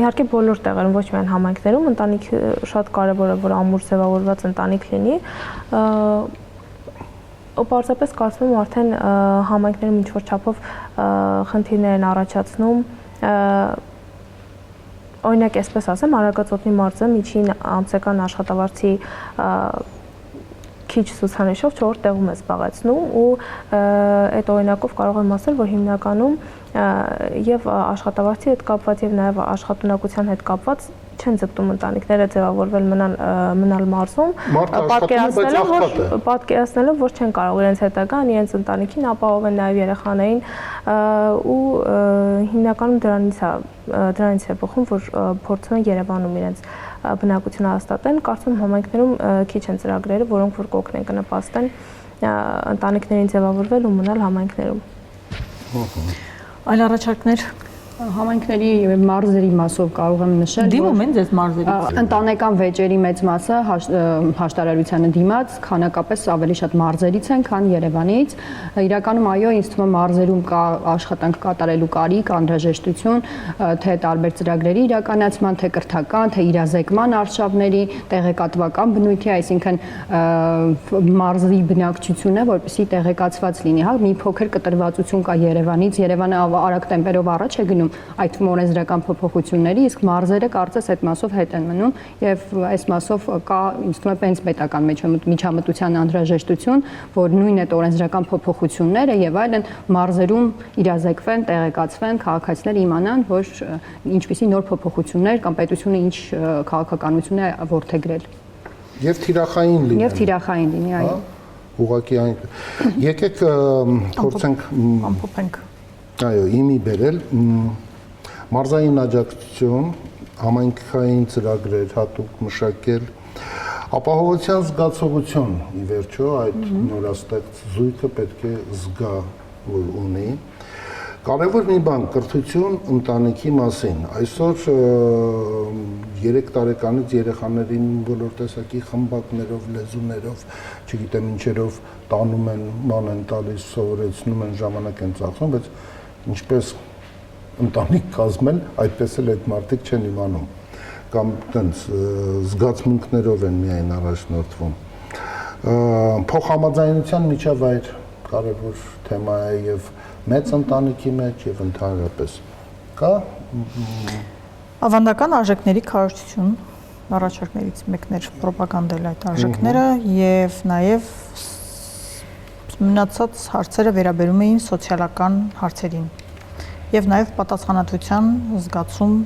իհարկե բոլոր տեղերում, ոչ միայն համայնքներում, ընտանիքը շատ կարևոր է, որ ամուր ձևավորված ընտանիք լինի, ու պարզապես կարծում եմ արդեն համայնքներում ինչ որ չափով խնդիրներ են առաջացնում, օրինակ այսպես ասեմ, Արագածոտնի մարզը միջին ամսական աշխատավարձի քիչ ցուցանիշով 4-րդ տեղում է զբաղեցնում ու այդ օրինակով կարող եմ ասել, որ հիմնականում եւ աշխատավարձի հետ կապված եւ նաեւ աշխատունակության հետ կապված չեն ձգտում ընտանիքները ձևավորվել մնալ մարզում, պատկերացնելով, որ չեն կարող իրենց հետագան, իրենց ընտանիքին ապահովեն նաեւ երեխաներին ու հիմնականում դրանից է բխում, որ փորձում են Երևանում իրենց բնակությունը հաստատեն, կարծում եմ համայնքներում քիչ են ծրագրերը, որոնք որ կօգնեն կնպաստեն ընտանիքներին ձևավորվել ու մնալ համայնքներում։ Այլ առաջարկներ Համայնքների մարզերի մասով կարող եմ նշել, դիմում են ձեզ մարզերի ընտանեկան վեճերի մեծ մասը հաշտարարությանը դիմաց, քանակապես ավելի շատ մարզերից են, քան Երևանից։ Իրականում այո, ինձ թվում է մարզերում կա աշխատանք կատարելու կարիք, անհրաժեշտություն, թե տարբեր ծրագրերի իրականացման, թե կրթական, թե իրազեկման արշավների, տեղեկատվական բնույթի, այսինքն մարզի բնակչությունը, որպեսզի տեղեկացված լինի, հա, մի փոքր կտրվածություն կա Երևանից, Երևանը արագ տեմպերով առաջ է գնում այդ թվում օրենսդրական փոփոխությունների, իսկ մարզերը կարծես այդ մասով հետ են մնում եւ այս մասով կա ինձ թվում է հենց պետական միջամտության անհրաժեշտություն, որ նույն այդ օրենսդրական փոփոխությունները եւ այլն մարզերում իրազեկվեն, տեղեկացվեն, քաղաքացիները իմանան, որ ինչպիսի նոր փոփոխություններ կամ պետությունը ինչ քաղաքականություն է որդեգրել։ Եվ թիրախային լինի։ Եվ թիրախային լինի, այո։ Ուղղակի այն։ Եկեք փորձենք ամփոփենք։ Այո, իմի բերել մարզային աջակցություն, համայնքային ծրագրեր հատուկ մշակել, ապահովության զգացողություն ի վերջո այդ նորաստեղծ զույգը պետք է զգա, որ ունի։ Կարևոր մի բան, կրթություն ընտանիքի մասին։ Այսօր 3 տարեկանից երեխաներին բոլոր տեսակի խմբակներով, լեզուներով, չգիտեմ ինչերով տանում են, ման են տալիս, սովորեցնում են, ժամանակ են ծախսում, բայց ինչպես ընտանիք կազմել, այդպես էլ այդ մարդիկ չեն իմանում կամ տենց զգացմունքներով են միայն առաջնորդվում։ Փոխհամաձայնության միջավայր կարևոր թեմա է եւ մեծ ընտանիքի մեջ եւ ընդհանրապես կա ավանդական արժեքների քարոզություն առաջարկներից մեկն էր ռոպագանդել այդ արժեքները եւ նաեւ մնացած հարցերը վերաբերում էին սոցիալական հարցերին եւ նաեւ պատասխանատվության զգացում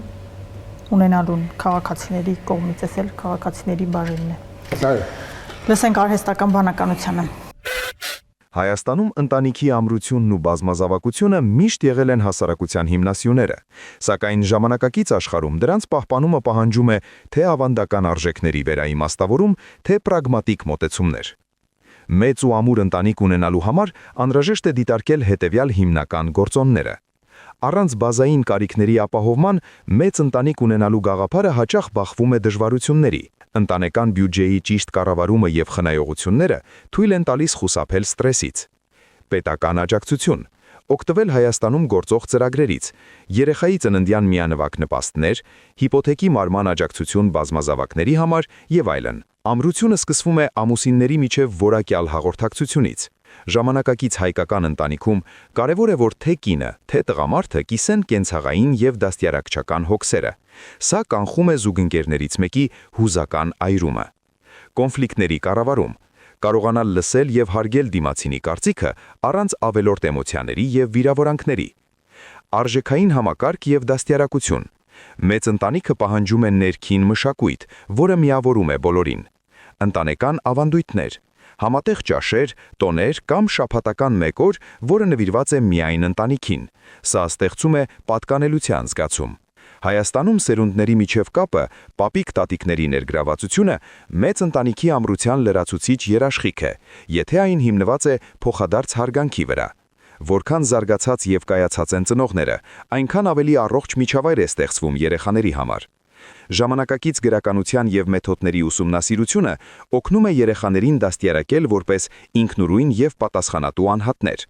ունենալուն քաղաքացիների կողմից, էս էլ քաղաքացիների բաժինն է։ Այո։ Լսենք արհեստական բանականությունը։ Հայաստանում ընտանիքի ամրությունն ու բազմազավակությունը միշտ եղել են հասարակության հիմնասյուները, սակայն ժամանակակից աշխարհում դրանց պահպանումը պահանջում է թե ավանդական արժեքների վերաիմաստավորում, թե պրագմատիկ մոտեցումներ։ Մեծ ու ամուր ընտանիք ունենալու համար անհրաժեշտ է դիտարկել հետևյալ հիմնական գործոնները։ Առանց բազային կարիքների ապահովման մեծ ընտանիք ունենալու գաղափարը հաճախ բախվում է դժվարությունների։ Ընտանեկան բյուջեի ճիշտ կառավարումը եւ խնայողությունները թույլ են տալիս խուսափել ստրեսից։ Պետական աջակցություն, օգտվել Հայաստանում գործող ծրագրերից, երեխայի ծննդյան միանվագ նպաստներ, հիպոթեկի մարման աջակցություն բազմազավակների համար եւ այլն։ Ամրությունը սկսվում է ամուսինների միջև որակյալ հաղորդակցությունից։ Ժամանակակից հայկական ընտանիքում կարևոր է, որ թե կինը, թե տղամարդը կիսեն կենցաղային եւ դաստիարակչական հոգսերը։ Սա կանխում է զուգընկերներից մեկի հուզական այրումը։ Կոնֆլիկտների կառավարում, կարողանալ լսել եւ հարգել դիմացինի կարծիքը առանց ավելորդ էմոցիաների եւ վիրավորանքների։ Արժեքային համակարգ եւ դաստիարակություն։ Մեծ ընտանիքը պահանջում է ներքին մշակույթ, որը միավորում է բոլորին։ Ընտանեկան ավանդույթներ, համատեղ ճաշեր, տոներ կամ շաբաթական մեկ օր, որը նվիրված է միայն ընտանիքին։ Սա ստեղծում է պատկանելության զգացում։ Հայաստանում սերունդների միջև կապը, պապիկ-տատիկների ներգրավվածությունը մեծ ընտանիքի ամրության լրացուցիչ երաշխիք է, եթե այն հիմնված է փոխադարձ հարգանքի վրա։ Որքան զարգացած եւ կայացած են ծնողները, այնքան ավելի առողջ միջավայր է ստեղծվում երեխաների համար։ Ժամանակակից գրականության եւ մեթոդների ուսումնասիրությունը օգնում է երեխաներին դաստիարակել որպես ինքնուրույն եւ պատասխանատու անհատներ։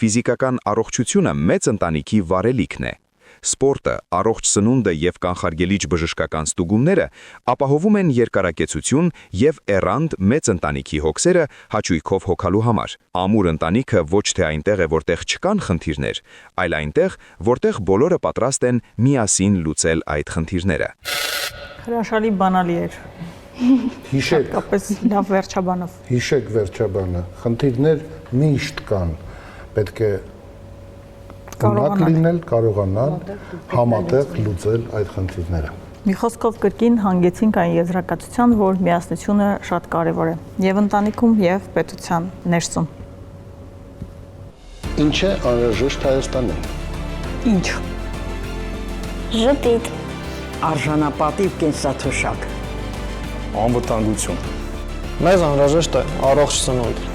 Ֆիզիկական առողջությունը մեծ ընտանիքի վարելիքն է։ Սպորտը, առողջ սնունդը եւ կանխարգելիչ բժշկական ստուգումները ապահովում են երկարակեցություն եւ էրանդ մեծ ընտանիքի հոգսերը հաճույքով հոգալու համար։ Ամուր ընտանիքը ոչ թե այնտեղ է, որտեղ չկան խնդիրներ, այլ այնտեղ, որտեղ բոլորը պատրաստ են միասին լուծել այդ խնդիրները։ Հրաշալի բանալի էր։ Հիշեք, հատկապես լավ վերջաբանով։ Հիշեք վերջաբանը, խնդիրներ միշտ կան, պետք է կարողանալ համատեղ լուծել այդ խնդիրները։ Մի խոսքով կրկին հանգեցինք այն եզրակացության, որ միասնությունը շատ կարևոր է եւ ընտանիքում եւ պետության ներսում։ Ինչ է անհրաժեշտ Հայաստանին։ Ինչ։ Ժպիտ։ Արժանապատիվ կենսաթոշակ։ Անվտանգություն։ Մեզ անհրաժեշտ է առողջ սնունդ։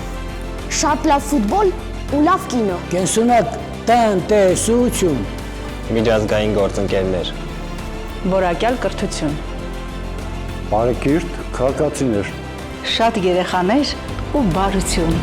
Շատ լավ ֆուտբոլ ու լավ կինո։ Կենսունակ տնտեսություն։ Միջազգային գործընկերներ։ Որակյալ կրթություն։ Բարեկիրթ քաղաքացիներ։ Շատ երեխաներ ու բարություն։